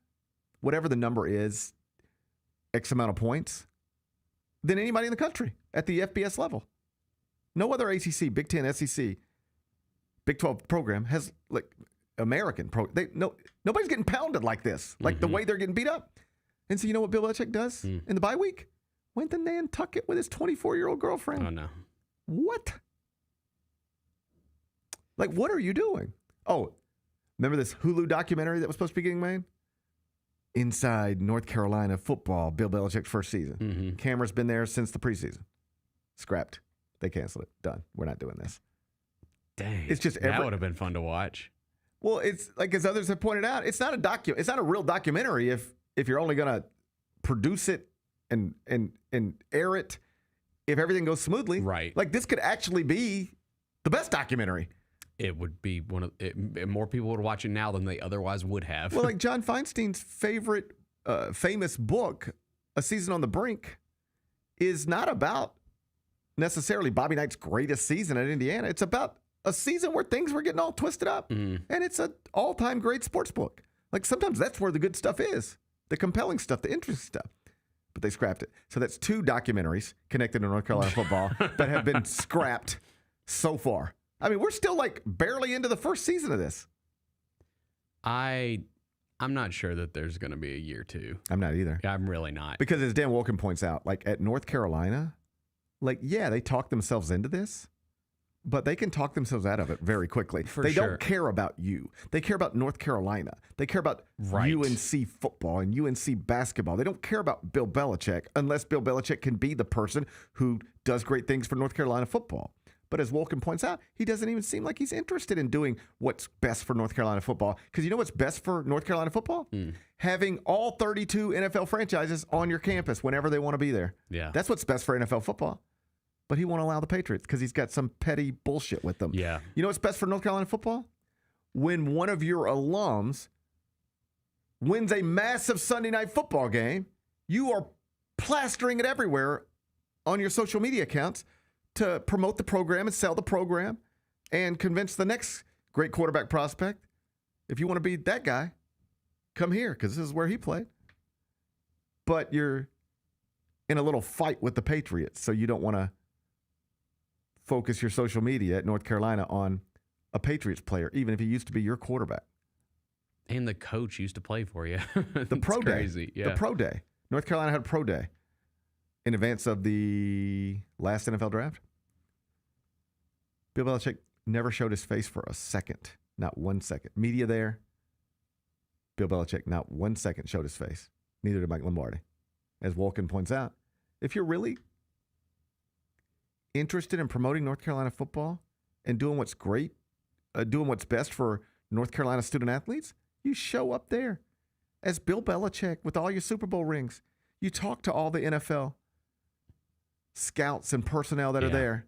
whatever the number is, X amount of points, than anybody in the country at the FBS level. No other ACC, Big Ten, SEC, Big 12 program has, like, nobody's getting pounded like this, like the way they're getting beat up. And so you know what Bill Belichick does in the bye week? Went to Nantucket with his 24-year-old girlfriend. Oh, no. What? Like, what are you doing? Oh, remember this Hulu documentary that was supposed to be getting made? Inside North Carolina football, Bill Belichick's first season. Camera's been there since the preseason. Scrapped. They canceled it. Done. We're not doing this. Dang. It's just that would have been fun to watch. Well, it's like, as others have pointed out, it's not a real documentary if you're only going to produce it and air it if everything goes smoothly. Right. Like, this could actually be the best documentary. It would be more people would watch it now than they otherwise would have. Well, like John Feinstein's favorite famous book, A Season on the Brink, is not about necessarily Bobby Knight's greatest season at Indiana. It's about a season where things were getting all twisted up. And it's an all-time great sports book. Like, sometimes that's where the good stuff is, the compelling stuff, the interesting stuff. But they scrapped it. So that's 2 documentaries connected to North Carolina football that have been scrapped so far. I mean, we're still like barely into the first season of this. I'm not sure that there's going to be a year 2. I'm not either. I'm really not. Because as Dan Wolken points out, like at North Carolina, like, yeah, they talk themselves into this, but they can talk themselves out of it very quickly. They don't care about you. They care about North Carolina. They care about UNC football and UNC basketball. They don't care about Bill Belichick unless Bill Belichick can be the person who does great things for North Carolina football. But as Wolken points out, he doesn't even seem like he's interested in doing what's best for North Carolina football. Because you know what's best for North Carolina football? Having all 32 NFL franchises on your campus whenever they want to be there. Yeah. That's what's best for NFL football. But he won't allow the Patriots because he's got some petty bullshit with them. Yeah. You know what's best for North Carolina football? When one of your alums wins a massive Sunday night football game, you are plastering it everywhere on your social media accounts to promote the program and sell the program and convince the next great quarterback prospect, if you want to be that guy, come here because this is where he played. But you're in a little fight with the Patriots, so you don't want to focus your social media at North Carolina on a Patriots player, even if he used to be your quarterback. And the coach used to play for you. The pro day. Crazy. Yeah. The pro day. North Carolina had a pro day in advance of the last NFL draft. Bill Belichick never showed his face for a second. Not 1 second. Media there. Bill Belichick, not 1 second showed his face. Neither did Mike Lombardi. As Wolken points out, if you're really interested in promoting North Carolina football and doing what's great, doing what's best for North Carolina student athletes, you show up there as Bill Belichick with all your Super Bowl rings. You talk to all the NFL scouts and personnel that are there,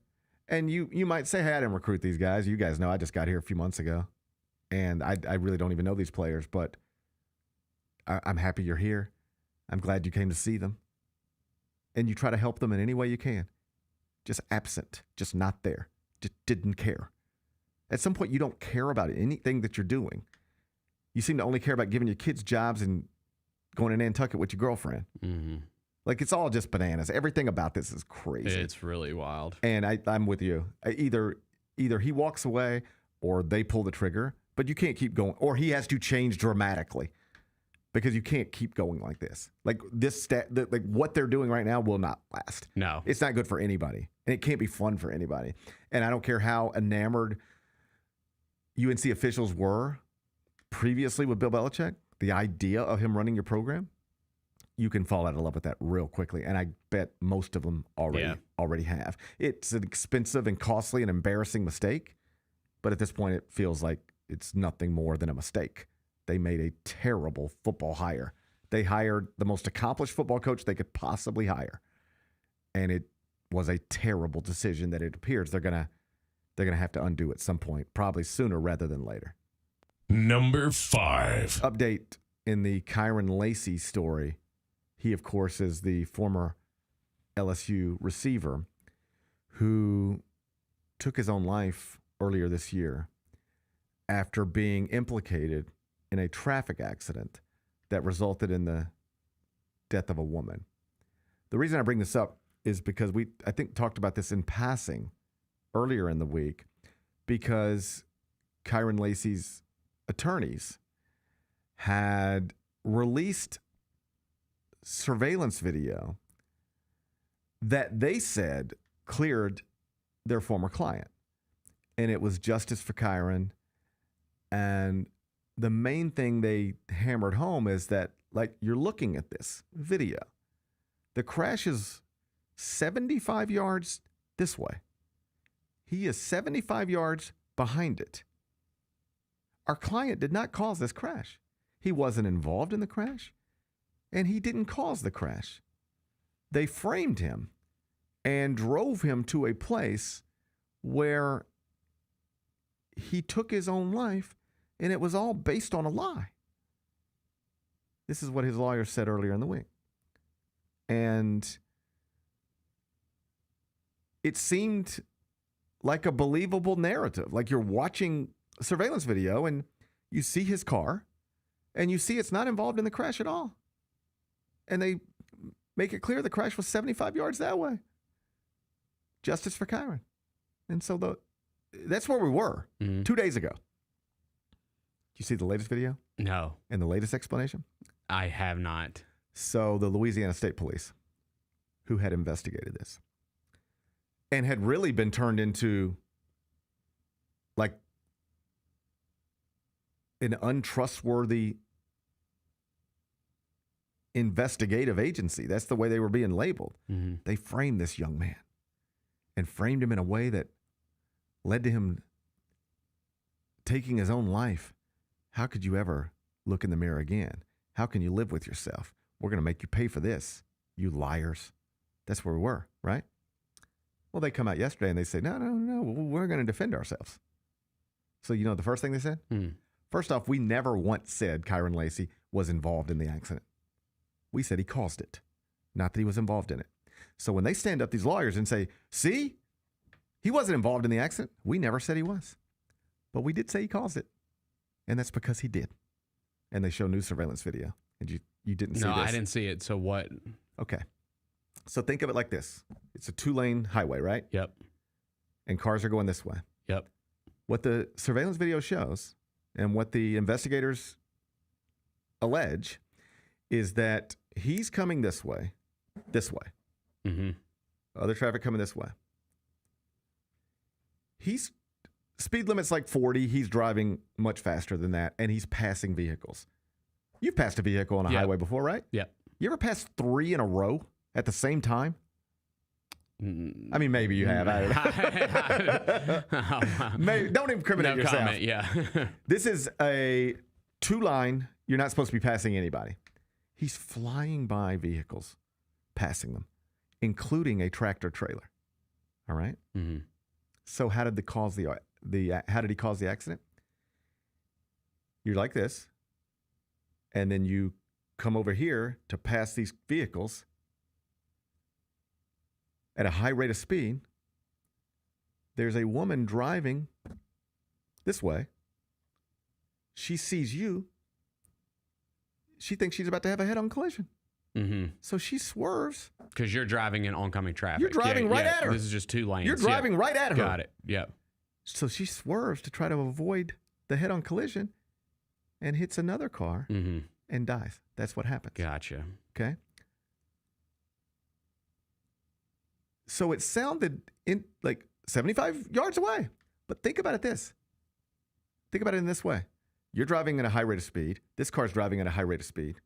and you might say, hey, I didn't recruit these guys. You guys know I just got here a few months ago, and I really don't even know these players, but I'm happy you're here. I'm glad you came to see them. And you try to help them in any way you can. Just absent, just not there, just didn't care. At some point, you don't care about anything that you're doing. You seem to only care about giving your kids jobs and going to Nantucket with your girlfriend. Mm-hmm. Like, it's all just bananas. Everything about this is crazy. It's really wild. And I'm with you. Either he walks away or they pull the trigger, but you can't keep going. Or he has to change dramatically because you can't keep going like this. Like, like what they're doing right now will not last. No. It's not good for anybody. And it can't be fun for anybody. And I don't care how enamored UNC officials were previously with Bill Belichick, the idea of him running your program, you can fall out of love with that real quickly. And I bet most of them already have. It's an expensive and costly and embarrassing mistake. But at this point, it feels like it's nothing more than a mistake. They made a terrible football hire. They hired the most accomplished football coach they could possibly hire. And it was a terrible decision that it appears they're gonna have to undo at some point, probably sooner rather than later. Number 5. Update in the Kairen Lacy story. He, of course, is the former LSU receiver who took his own life earlier this year after being implicated in a traffic accident that resulted in the death of a woman. The reason I bring this up is because I think, talked about this in passing earlier in the week, because Kairen Lacy's attorneys had released surveillance video that they said cleared their former client. And it was justice for Kairen. And the main thing they hammered home is that, like, you're looking at this video. The crash is 75 yards this way. He is 75 yards behind it. Our client did not cause this crash. He wasn't involved in the crash, and he didn't cause the crash. They framed him and drove him to a place where he took his own life, and it was all based on a lie. This is what his lawyer said earlier in the week. And it seemed like a believable narrative. Like, you're watching a surveillance video and you see his car and you see it's not involved in the crash at all. And they make it clear the crash was 75 yards that way. Justice for Kairen. And so that's where we were 2 days ago. Did you see the latest video? No. And the latest explanation? I have not. So the Louisiana State Police, who had investigated this and had really been turned into like an untrustworthy investigative agency. That's the way they were being labeled. Mm-hmm. They framed this young man and framed him in a way that led to him taking his own life. How could you ever look in the mirror again? How can you live with yourself? We're going to make you pay for this, you liars. That's where we were, right? Well, they come out yesterday and they say, no, we're going to defend ourselves. So, you know, the first thing they said? First off, we never once said Kairen Lacy was involved in the accident. We said he caused it, not that he was involved in it. So when they stand up, these lawyers, and say, see, he wasn't involved in the accident, we never said he was. But we did say he caused it. And that's because he did. And they show new surveillance video. And you didn't see this? No, I didn't see it. So what? Okay. So think of it like this. It's a 2-lane highway, right? Yep. And cars are going this way. Yep. What the surveillance video shows and what the investigators allege is that he's coming this way. Mm-hmm. Other traffic coming this way. He's speed limit's like 40. He's driving much faster than that, and he's passing vehicles. You've passed a vehicle on a highway before, right? Yep. You ever passed 3 in a row at the same time? I mean, maybe you have. Maybe, don't incriminate yourself. Comment, yeah. This is a 2-line. You're not supposed to be passing anybody. He's flying by vehicles, passing them, including a tractor trailer. All right? Mm-hmm. So how did he cause the accident? You're like this, and then you come over here to pass these vehicles at a high rate of speed. There's a woman driving this way. She sees you. She thinks she's about to have a head-on collision. Mm-hmm. So she swerves. Because you're driving in oncoming traffic. You're driving right at her. This is just 2 lanes. You're driving right at her. Got it. Yep. So she swerves to try to avoid the head-on collision and hits another car and dies. That's what happens. Gotcha. Okay? So it sounded like 75 yards away. But think about it in this way. You're driving at a high rate of speed. This car's driving at a high rate of speed.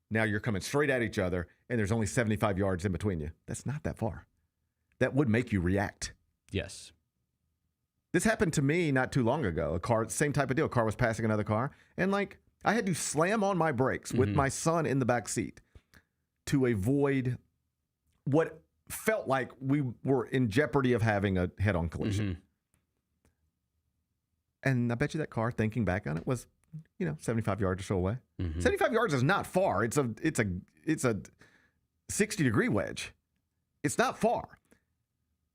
Now you're coming straight at each other, and there's only 75 yards in between you. That's not that far. That would make you react. Yes. This happened to me not too long ago. A car, same type of deal. A car was passing another car, and like I had to slam on my brakes with my son in the back seat to avoid what felt like we were in jeopardy of having a head-on collision. And I bet you that car, thinking back on it, was 75 yards or so away. 75 yards is not far. It's a 60-degree wedge. It's not far.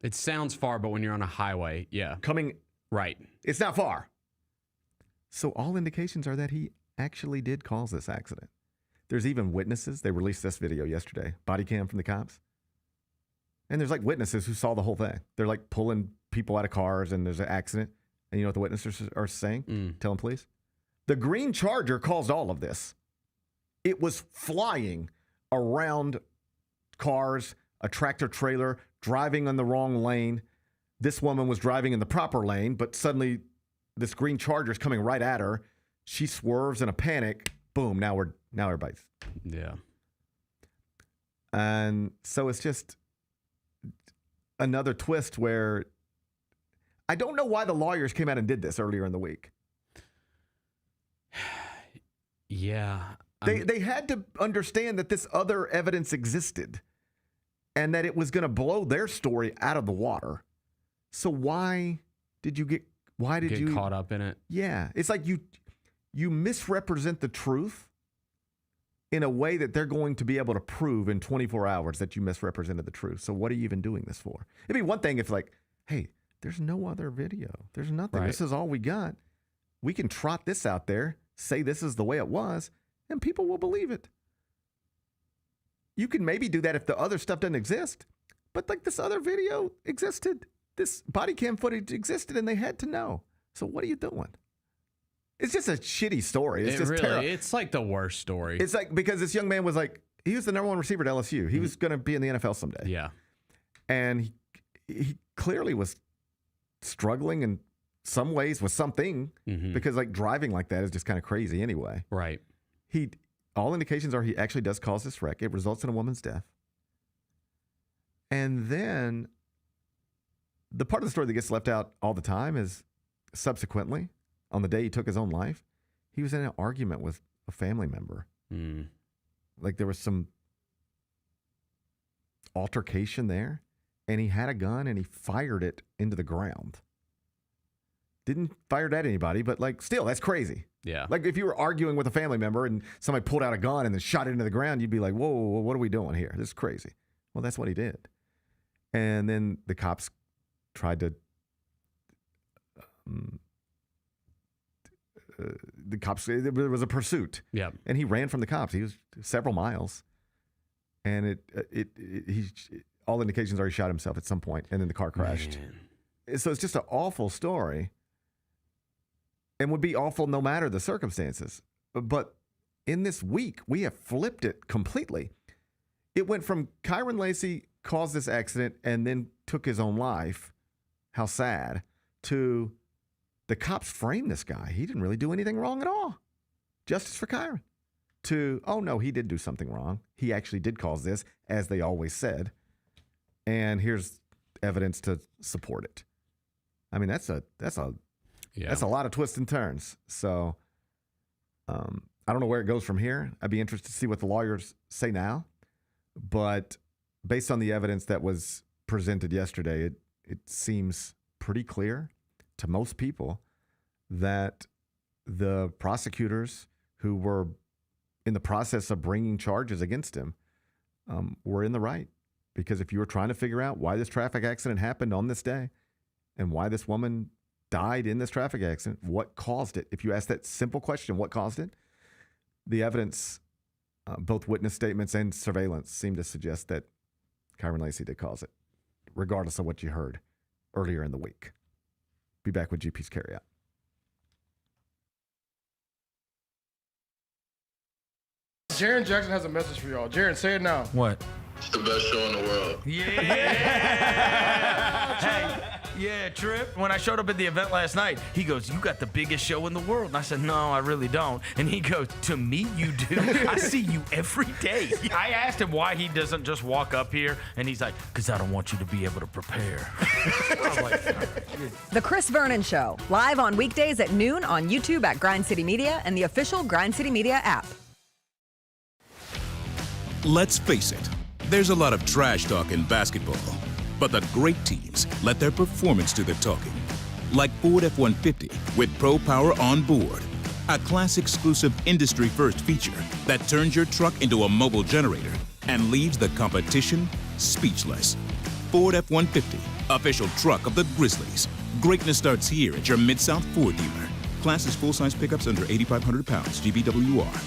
It sounds far, but when you're on a highway, yeah. Coming right. It's not far. So all indications are that he actually did cause this accident. There's even witnesses. They released this video yesterday, body cam from the cops. And there's like witnesses who saw the whole thing. They're like pulling people out of cars and there's an accident. And you know what the witnesses are saying? Tell them, please. The green Charger caused all of this. It was flying around cars, a tractor trailer, driving in the wrong lane. This woman was driving in the proper lane, but suddenly this green Charger is coming right at her. She swerves in a panic. Boom, now everybody's. Yeah. And so it's just another twist where I don't know why the lawyers came out and did this earlier in the week. Yeah. They had to understand that this other evidence existed and that it was going to blow their story out of the water. So why did you get caught up in it? Yeah. It's like you misrepresent the truth in a way that they're going to be able to prove in 24 hours that you misrepresented the truth. So what are you even doing this for? It'd be one thing if like, hey, there's no other video. There's nothing. Right. This is all we got. We can trot this out there, say this is the way it was, and people will believe it. You can maybe do that if the other stuff doesn't exist. But like this other video existed. This body cam footage existed, and they had to know. So what are you doing? It's just a shitty story. It's just terrible. It's like the worst story. It's like because this young man was like, he was the number 1 receiver at LSU. He was going to be in the NFL someday. Yeah. And he clearly was struggling in some ways with something because like driving like that is just kind of crazy anyway. Right. All indications are he actually does cause this wreck. It results in a woman's death. And then the part of the story that gets left out all the time is subsequently, on the day he took his own life, he was in an argument with a family member. Like there was some altercation there, and he had a gun and he fired it into the ground. Didn't fire it at anybody, but like still, that's crazy. Yeah. Like if you were arguing with a family member and somebody pulled out a gun and then shot it into the ground, you'd be like, whoa, what are we doing here? This is crazy. Well, that's what he did. And then the cops tried to, there was a pursuit. Yeah. And he ran from the cops. He was several miles. And all indications are he shot himself at some point, and then the car crashed. Man. So it's just an awful story. And would be awful no matter the circumstances. But in this week, we have flipped it completely. It went from Kairen Lacy caused this accident and then took his own life. How sad. To the cops framed this guy. He didn't really do anything wrong at all. Justice for Kairen. To, oh no, he did do something wrong. He actually did cause this, as they always said. And here's evidence to support it. I mean, that's a lot of twists and turns. So I don't know where it goes from here. I'd be interested to see what the lawyers say now. But based on the evidence that was presented yesterday, it seems pretty clear to most people that the prosecutors who were in the process of bringing charges against him were in the right. Because if you were trying to figure out why this traffic accident happened on this day and why this woman died in this traffic accident, what caused it? If you ask that simple question, what caused it? The evidence, both witness statements and surveillance, seem to suggest that Kairen Lacy did cause it, regardless of what you heard earlier in the week. Be back with GP's Carryout. Jaren Jackson has a message for y'all. Jaren, say it now. What? It's the best show in the world. Yeah, Trip. When I showed up at the event last night, he goes, "You got the biggest show in the world." And I said, "No, I really don't." And he goes, "To me, you do. I see you every day." I asked him why he doesn't just walk up here, and he's like, "Because I don't want you to be able to prepare." The Chris Vernon Show, live on weekdays at noon on YouTube at Grind City Media and the official Grind City Media app. Let's face it, there's a lot of trash talk in basketball, but the great teams let their performance do the talking. Like Ford F-150 with Pro Power on board, a class-exclusive industry-first feature that turns your truck into a mobile generator and leaves the competition speechless. Ford F-150, official truck of the Grizzlies. Greatness starts here at your Mid-South Ford dealer. Class is full-size pickups under 8,500 pounds, GVWR.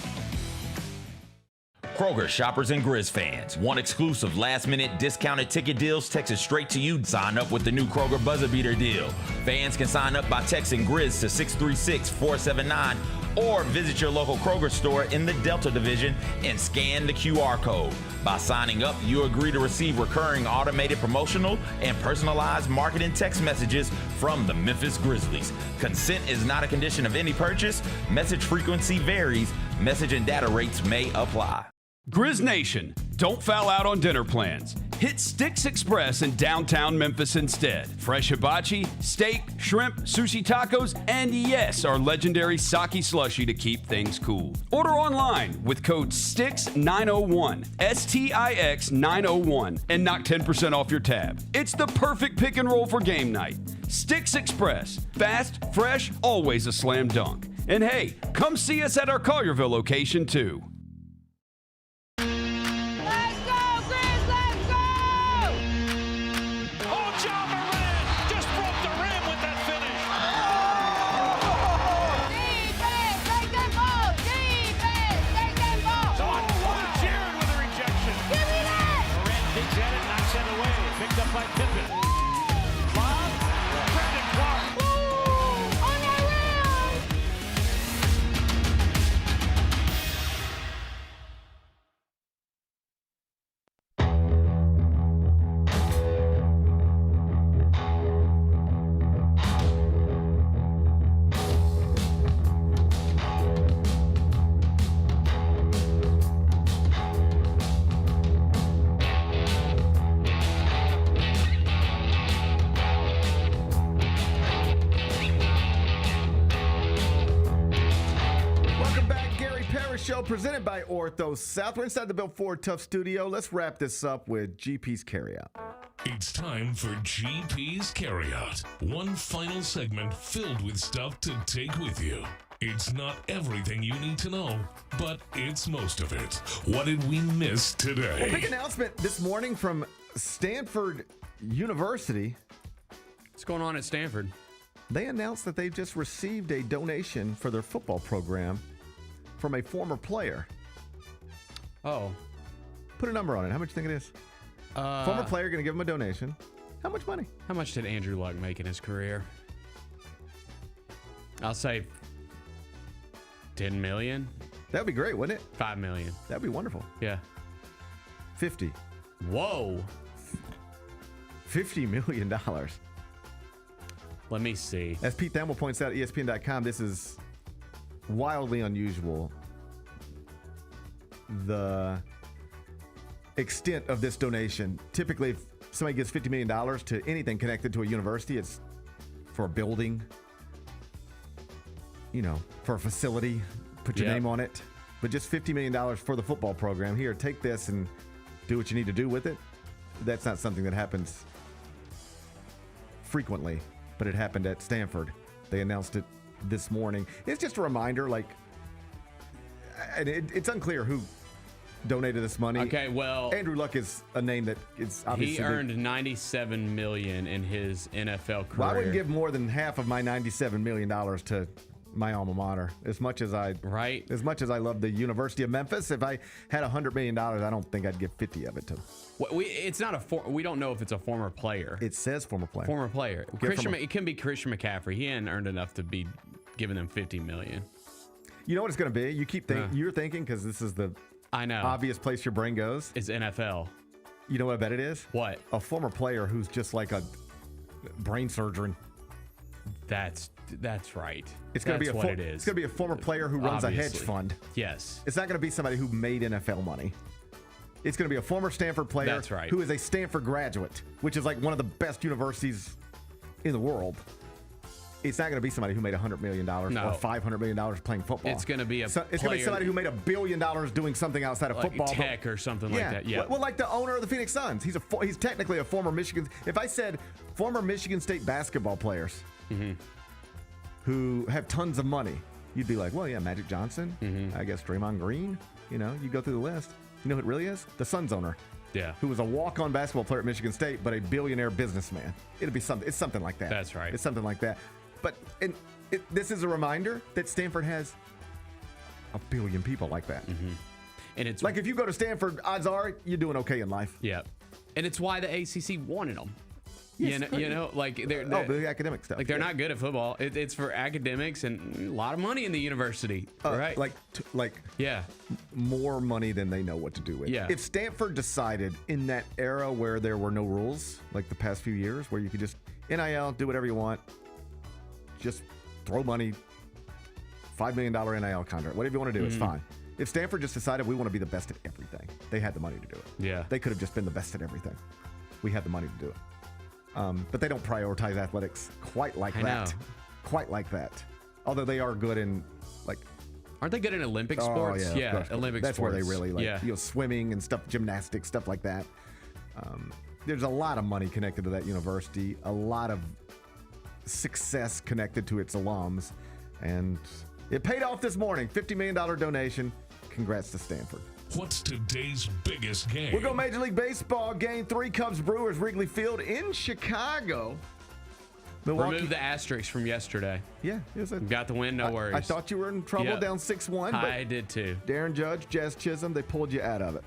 Kroger shoppers and Grizz fans want exclusive last-minute discounted ticket deals texted straight to you. Sign up with the new Kroger Buzzer Beater deal. Fans can sign up by texting Grizz to 636-479 or visit your local Kroger store in the Delta Division and scan the QR code. By signing up, you agree to receive recurring automated promotional and personalized marketing text messages from the Memphis Grizzlies. Consent is not a condition of any purchase. Message frequency varies. Message and data rates may apply. Grizz Nation, don't foul out on dinner plans. Hit Sticks Express in downtown Memphis instead. Fresh hibachi, steak, shrimp, sushi tacos, and yes, our legendary sake slushy to keep things cool. Order online with code STIX901, STIX901, and knock 10% off your tab. It's the perfect pick and roll for game night. Sticks Express, fast, fresh, always a slam dunk. And hey, come see us at our Collierville location too. Show presented by Ortho South. We're inside the Built Ford Tough studio. Let's wrap this up with GP's Carryout. It's time for GP's Carryout. One final segment filled with stuff to take with you. It's not everything you need to know, but it's most of it. What did we miss today? Well, big announcement this morning from Stanford University. What's going on at Stanford? They announced that they've just received a donation for their football program from a former player. Oh. Put a number on it. How much do you think it is? Former player going to give him a donation. How much money? How much did Andrew Luck make in his career? I'll say 10 million. That would be great, wouldn't it? 5 million. That'd be wonderful. Yeah. 50. Whoa. $50 million. Let me see. As Pete Thamel points out at ESPN.com, this is wildly unusual. The extent of this donation. Typically, if somebody gives $50 million to anything connected to a university, it's for a building, for a facility, put your name on it. but just $50 million for the football program. Here, take this and do what you need to do with it. That's not something that happens frequently, but it happened at Stanford. They announced it this morning. It's just a reminder, and it's unclear who donated this money. Okay, well, Andrew Luck is a name that is obviously. He earned $97 million in his NFL career. Well, I wouldn't give more than half of my $97 million to my alma mater. As much as I love the University of Memphis, if I had $100 million, I don't think I'd give 50 of it to. It's not we don't know if it's a former player. It says former player. Former player. It can be Christian McCaffrey. He hadn't earned enough to be giving them $50 million. You know what it's going to be? You keep thinking. You're thinking because this is the obvious place your brain goes. It's NFL. You know what I bet it is? What? A former player who's just like a brain surgeon. That's right. It's going to be what it is. It's going to be a former player who runs a hedge fund. Yes. It's not going to be somebody who made NFL money. It's going to be a former Stanford player. That's right. Who is a Stanford graduate, which is like one of the best universities in the world. It's not going to be somebody who made $100 million or $500 million playing football. It's going to be it's going to be somebody who made $1 billion doing something outside of football. Tech or something like that. Yeah. Well, like the owner of the Phoenix Suns. He's technically a former Michigan. If I said former Michigan State basketball players who have tons of money, you'd be like, well, yeah, Magic Johnson. I guess Draymond Green. You go through the list. You know who it really is? The Suns owner. Yeah. Who was a walk-on basketball player at Michigan State, but a billionaire businessman. It'll be something. It's something like that. That's right. It's something like that. But this is a reminder that Stanford has 1 billion people like that. And it's like if you go to Stanford, odds are you're doing okay in life. Yeah. And it's why the ACC wanted them. Yes, they're the academic stuff. Like they're not good at football. It's for academics and a lot of money in the university, right? More money than they know what to do with. Yeah. If Stanford decided in that era where there were no rules, like the past few years, where you could just NIL, do whatever you want, just throw money, $5 million NIL contract, whatever you want to do, it's fine. If Stanford just decided we want to be the best at everything, they had the money to do it. Yeah. They could have just been the best at everything. We had the money to do it. But they don't prioritize athletics quite like that. Quite like that. Although they are good in, aren't they good in Olympic sports? Yeah, Olympic that's sports. That's where they really swimming and stuff, gymnastics, stuff like that. There's a lot of money connected to that university, a lot of success connected to its alums, and it paid off this morning. $50 million donation. Congrats to Stanford. What's today's biggest game? We'll go Major League Baseball, Game 3, Cubs-Brewers, Wrigley Field in Chicago. Milwaukee. Remove the asterisk from yesterday. Yeah. Got the win, no worries. I thought you were in trouble down 6-1. I did too. Darren Judge, Jazz Chisholm, they pulled you out of it.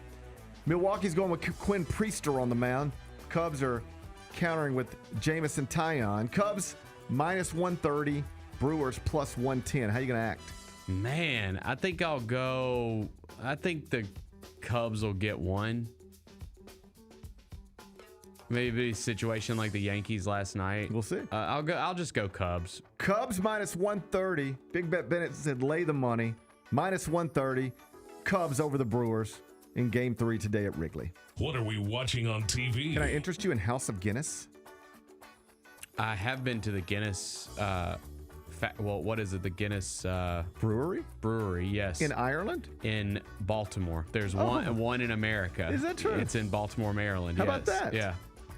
Milwaukee's going with Quinn Priester on the mound. Cubs are countering with Jamison Taillon. Cubs minus 130, Brewers plus 110. How you going to act? Man, I think the Cubs will get one. Maybe a situation like the Yankees last night. We'll see. I'll just go Cubs. Cubs minus 130. Big Bet Bennett said lay the money. Minus 130. Cubs over the Brewers in Game 3 today at Wrigley. What are we watching on TV? Can I interest you in House of Guinness? I have been to the Guinness. What is it? The Guinness Brewery? Brewery, yes. In Ireland? In Baltimore. There's one in America. Is that true? It's in Baltimore, Maryland. How about that? Yeah.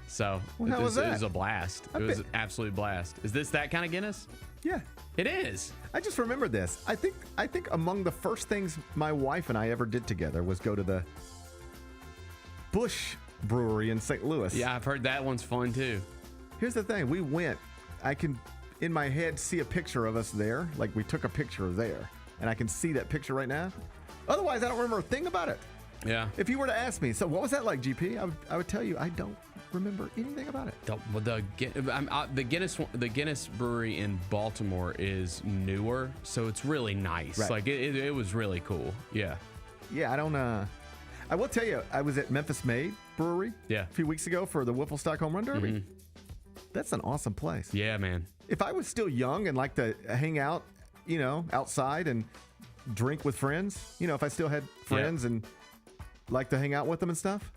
So how was that? It was a blast. It was an absolute blast. Is this that kind of Guinness? Yeah. It is. I just remember this. I think among the first things my wife and I ever did together was go to the Busch Brewery in St. Louis. Yeah, I've heard that one's fun too. Here's the thing. We went. I can, in my head, see a picture of us there. Like we took a picture there. And I can see that picture right now. Otherwise, I don't remember a thing about it. Yeah. If you were to ask me, so what was that like, GP? I would tell you I don't remember anything about it. The Guinness Brewery in Baltimore is newer, so it's really nice. Right. Like it was really cool. Yeah. Yeah, I don't. I will tell you, I was at Memphis Made Brewery a few weeks ago for the Whipple-Stock Home Run Derby. Mm-hmm. That's an awesome place. Yeah, man. If I was still young and like to hang out, outside and drink with friends, if I still had friends and like to hang out with them and stuff,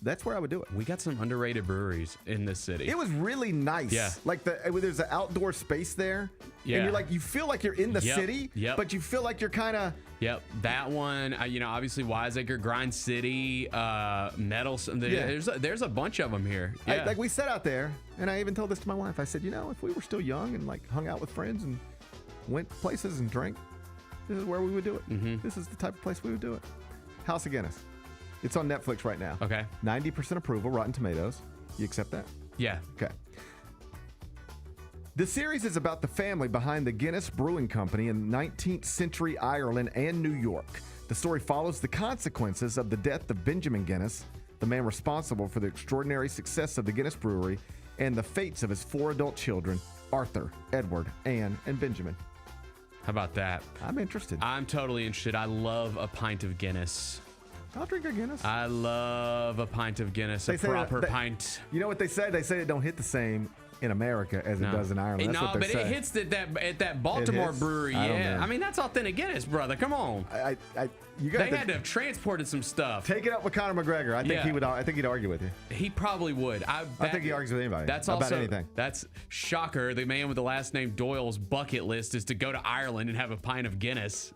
that's where I would do it. We got some underrated breweries in this city. It was really nice. Yeah. Like there's an outdoor space there. Yeah. And you're like, you feel like you're in the city, Yep. but you feel like you're kind of. Yep. That one, obviously Wiseacre, Grind City, Metal. There's a bunch of them here. Yeah. Like we sat out there, and I even told this to my wife. I said, if we were still young and like hung out with friends and went places and drank, this is where we would do it. Mm-hmm. This is the type of place we would do it. House of Guinness. It's on Netflix right now. Okay. 90% approval, Rotten Tomatoes. You accept that? Yeah. Okay. The series is about the family behind the Guinness Brewing Company in 19th century Ireland and New York. The story follows the consequences of the death of Benjamin Guinness, the man responsible for the extraordinary success of the Guinness Brewery, and the fates of his 4 adult children, Arthur, Edward, Anne, and Benjamin. How about that? I'm interested. I'm totally interested. I love a pint of Guinness. I'll drink a Guinness. I love a pint of Guinness, a proper pint. You know what they say? They say it don't hit the same in America as it does in Ireland. That's what they say. It hits at that Baltimore brewery. Yeah, I mean that's authentic Guinness, brother. Come on. They had to have transported some stuff. Take it up with Conor McGregor. I think he would. I think he'd argue with you. He probably would. I think he argues with anybody. That's about also anything. That's shocker. The man with the last name Doyle's bucket list is to go to Ireland and have a pint of Guinness.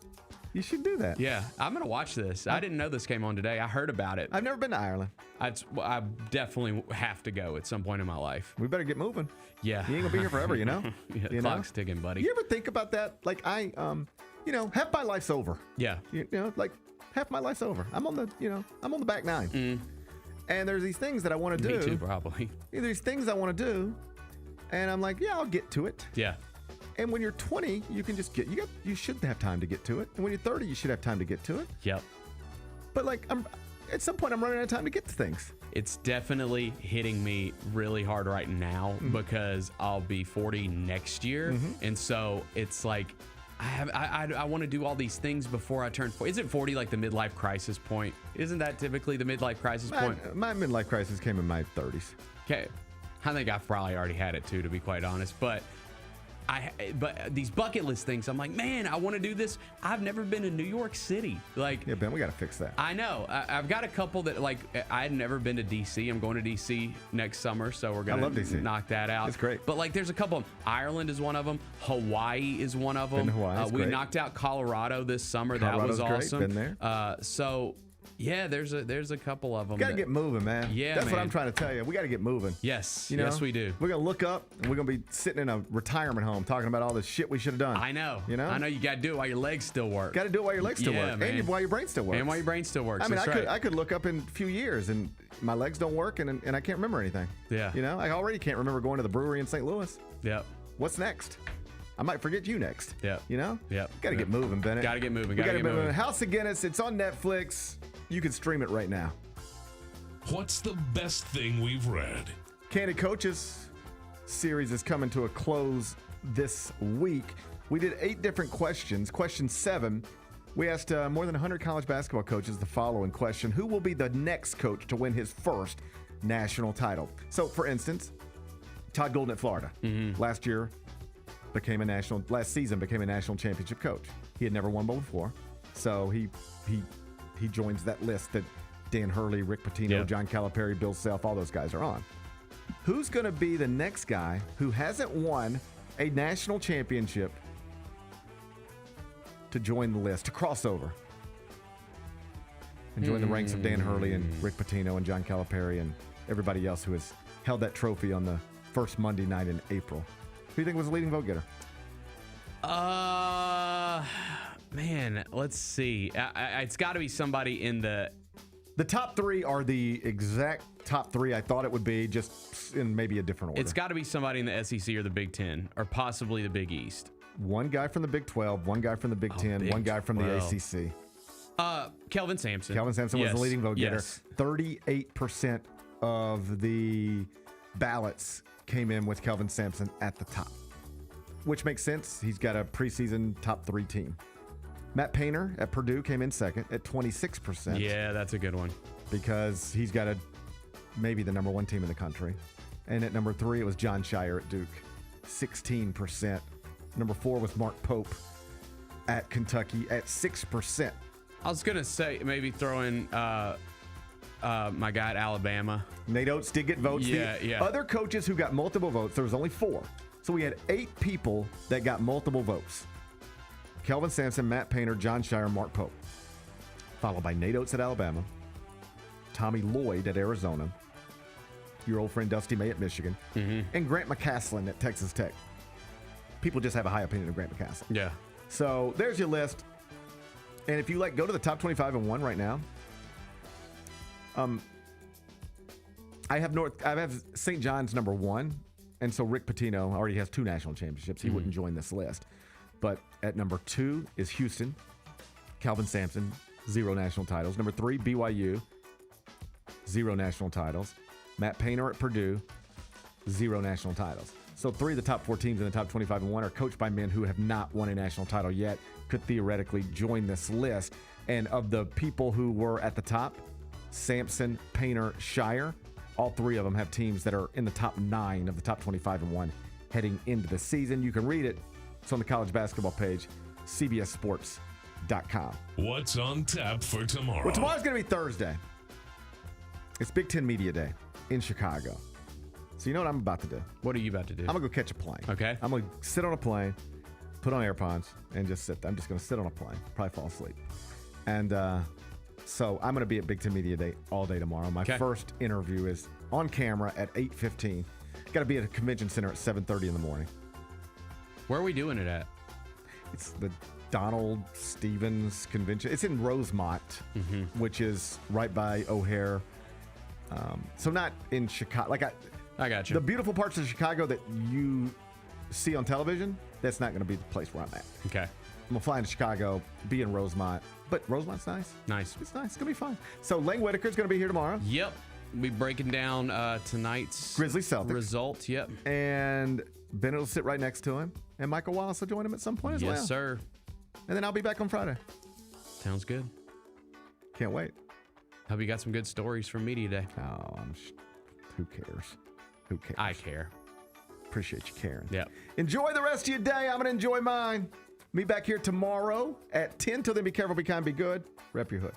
You should do that. Yeah, I'm gonna watch this. I didn't know this came on today. I heard about it. I've never been to Ireland. I definitely have to go at some point in my life. We better get moving. Yeah, you ain't gonna be here forever, you know. The clock's ticking, buddy. You ever think about that? Like half my life's over. Yeah. Like half my life's over. I'm on the back nine. And there's these things that I want to do. Me too, probably. There's things I want to do, and I'm like, yeah, I'll get to it. Yeah. And when you're 20, you can just you should have time to get to it. And when you're 30, you should have time to get to it. Yep. But like at some point I'm running out of time to get to things. It's definitely hitting me really hard right now because I'll be 40 next year. And so it's like I want to do all these things before I turn 40. Isn't 40 like the midlife crisis point? Isn't that typically the midlife crisis point? My midlife crisis came in my 30s. Okay. I think I've probably already had it too, to be quite honest. But these bucket list things, I'm like, man, I want to do this. I've never been to New York City. Like, yeah, Ben, we got to fix that. I know. I've got a couple that I had never been to DC. I'm going to DC next summer, so we're going to knock that out. It's great. But like, there's a couple of them. Ireland is one of them. Hawaii is one of them. Been to Hawaii. We knocked out Colorado this summer. Colorado's that was awesome. Great. Been there. So. Yeah, there's a couple of them. Got to get moving, man. Yeah, that's what I'm trying to tell you. We got to get moving. Yes, yes, we do. We're gonna look up, and we're gonna be sitting in a retirement home talking about all the shit we should have done. I know. I know. You got to do it while your legs still work. Got to do it while your legs still work, man. and while your brain still works. And while your brain still works. I mean, That's I could look up in a few years, and my legs don't work, and I can't remember anything. Yeah. I already can't remember going to the brewery in St. Louis. Yep. What's next? I might forget you next. Yep. Yep. Got to get moving, Bennett. Got to get moving. Got to get moving. House of Guinness. It's on Netflix. You can stream it right now. What's the best thing we've read? Candid Coaches series is coming to a close this week. We did 8 different questions. Question 7, we asked more than 100 college basketball coaches the following question: who will be the next coach to win his first national title? So, for instance, Todd Golden at Florida. Last season became a national championship coach. He had never won before, so he joins that list that Dan Hurley, Rick Pitino, John Calipari, Bill Self, all those guys are on. Who's going to be the next guy who hasn't won a national championship to join the list, to cross over and join the ranks of Dan Hurley and Rick Pitino and John Calipari and everybody else who has held that trophy on the first Monday night in April? Who do you think was the leading vote getter? Man, let's see. It's got to be somebody in the top 3 are the exact top 3 I thought it would be, just in maybe a different order. It's got to be somebody in the SEC or the Big Ten or possibly the Big East. One guy from the Big 12, one guy from the Big 10, one guy from the ACC. Kelvin Sampson. Kelvin Sampson was the leading vote getter. Yes. 38% of the ballots came in with Kelvin Sampson at the top, which makes sense. He's got a preseason top 3 team. Matt Painter at Purdue came in second at 26%. Yeah, that's a good one. Because he's got maybe the number 1 team in the country. And at number 3, it was John Shire at Duke, 16%. Number 4 was Mark Pope at Kentucky at 6%. I was going to say maybe throw in my guy at Alabama. Nate Oates did get votes. Yeah, the yeah. Other coaches who got multiple votes, there was only 4. So we had 8 people that got multiple votes. Kelvin Sampson, Matt Painter, John Shire, Mark Pope. Followed by Nate Oates at Alabama, Tommy Lloyd at Arizona, your old friend Dusty May at Michigan, and Grant McCaslin at Texas Tech. People just have a high opinion of Grant McCaslin. Yeah. So there's your list. And if you go to the top 25 and 1 right now. I have St. John's number 1, and so Rick Pitino already has 2 national championships. He wouldn't join this list. But at number 2 is Houston, Calvin Sampson, 0 national titles. Number 3, BYU, 0 national titles. Matt Painter at Purdue, 0 national titles. So 3 of the top 4 teams in the top 25 and 1 are coached by men who have not won a national title yet, could theoretically join this list. And of the people who were at the top, Sampson, Painter, Shire, all 3 of them have teams that are in the top 9 of the top 25 and 1 heading into the season. You can read it. It's on the college basketball page, cbssports.com. What's on tap for tomorrow? Well, tomorrow's going to be Thursday. It's Big Ten Media Day in Chicago. So you know what I'm about to do? What are you about to do? I'm going to go catch a plane. Okay. I'm going to sit on a plane, put on AirPods, and just sit there. I'm just going to sit on a plane, probably fall asleep. And so I'm going to be at Big Ten Media Day all day tomorrow. My first interview is on camera at 8:15. Got to be at a convention center at 7:30 in the morning. Where are we doing it at? It's the Donald Stevens Convention. It's in Rosemont, which is right by O'Hare. So not in Chicago. I got you. The beautiful parts of Chicago that you see on television, that's not going to be the place where I'm at. Okay. I'm going to fly into Chicago, be in Rosemont. But Rosemont's nice. Nice. It's nice. It's going to be fun. So Lane Whitaker's going to be here tomorrow. Yep. We'll be breaking down tonight's Grizzlies-Celtics result. Yep. And Bennett will sit right next to him. And Michael Wallace will join him at some point as well. Yes, sir. And then I'll be back on Friday. Sounds good. Can't wait. Hope you got some good stories from Media Day. Oh, who cares? Who cares? I care. Appreciate you caring. Yep. Enjoy the rest of your day. I'm going to enjoy mine. Meet back here tomorrow at 10. Till then, be careful, be kind, be good. Rep your hood.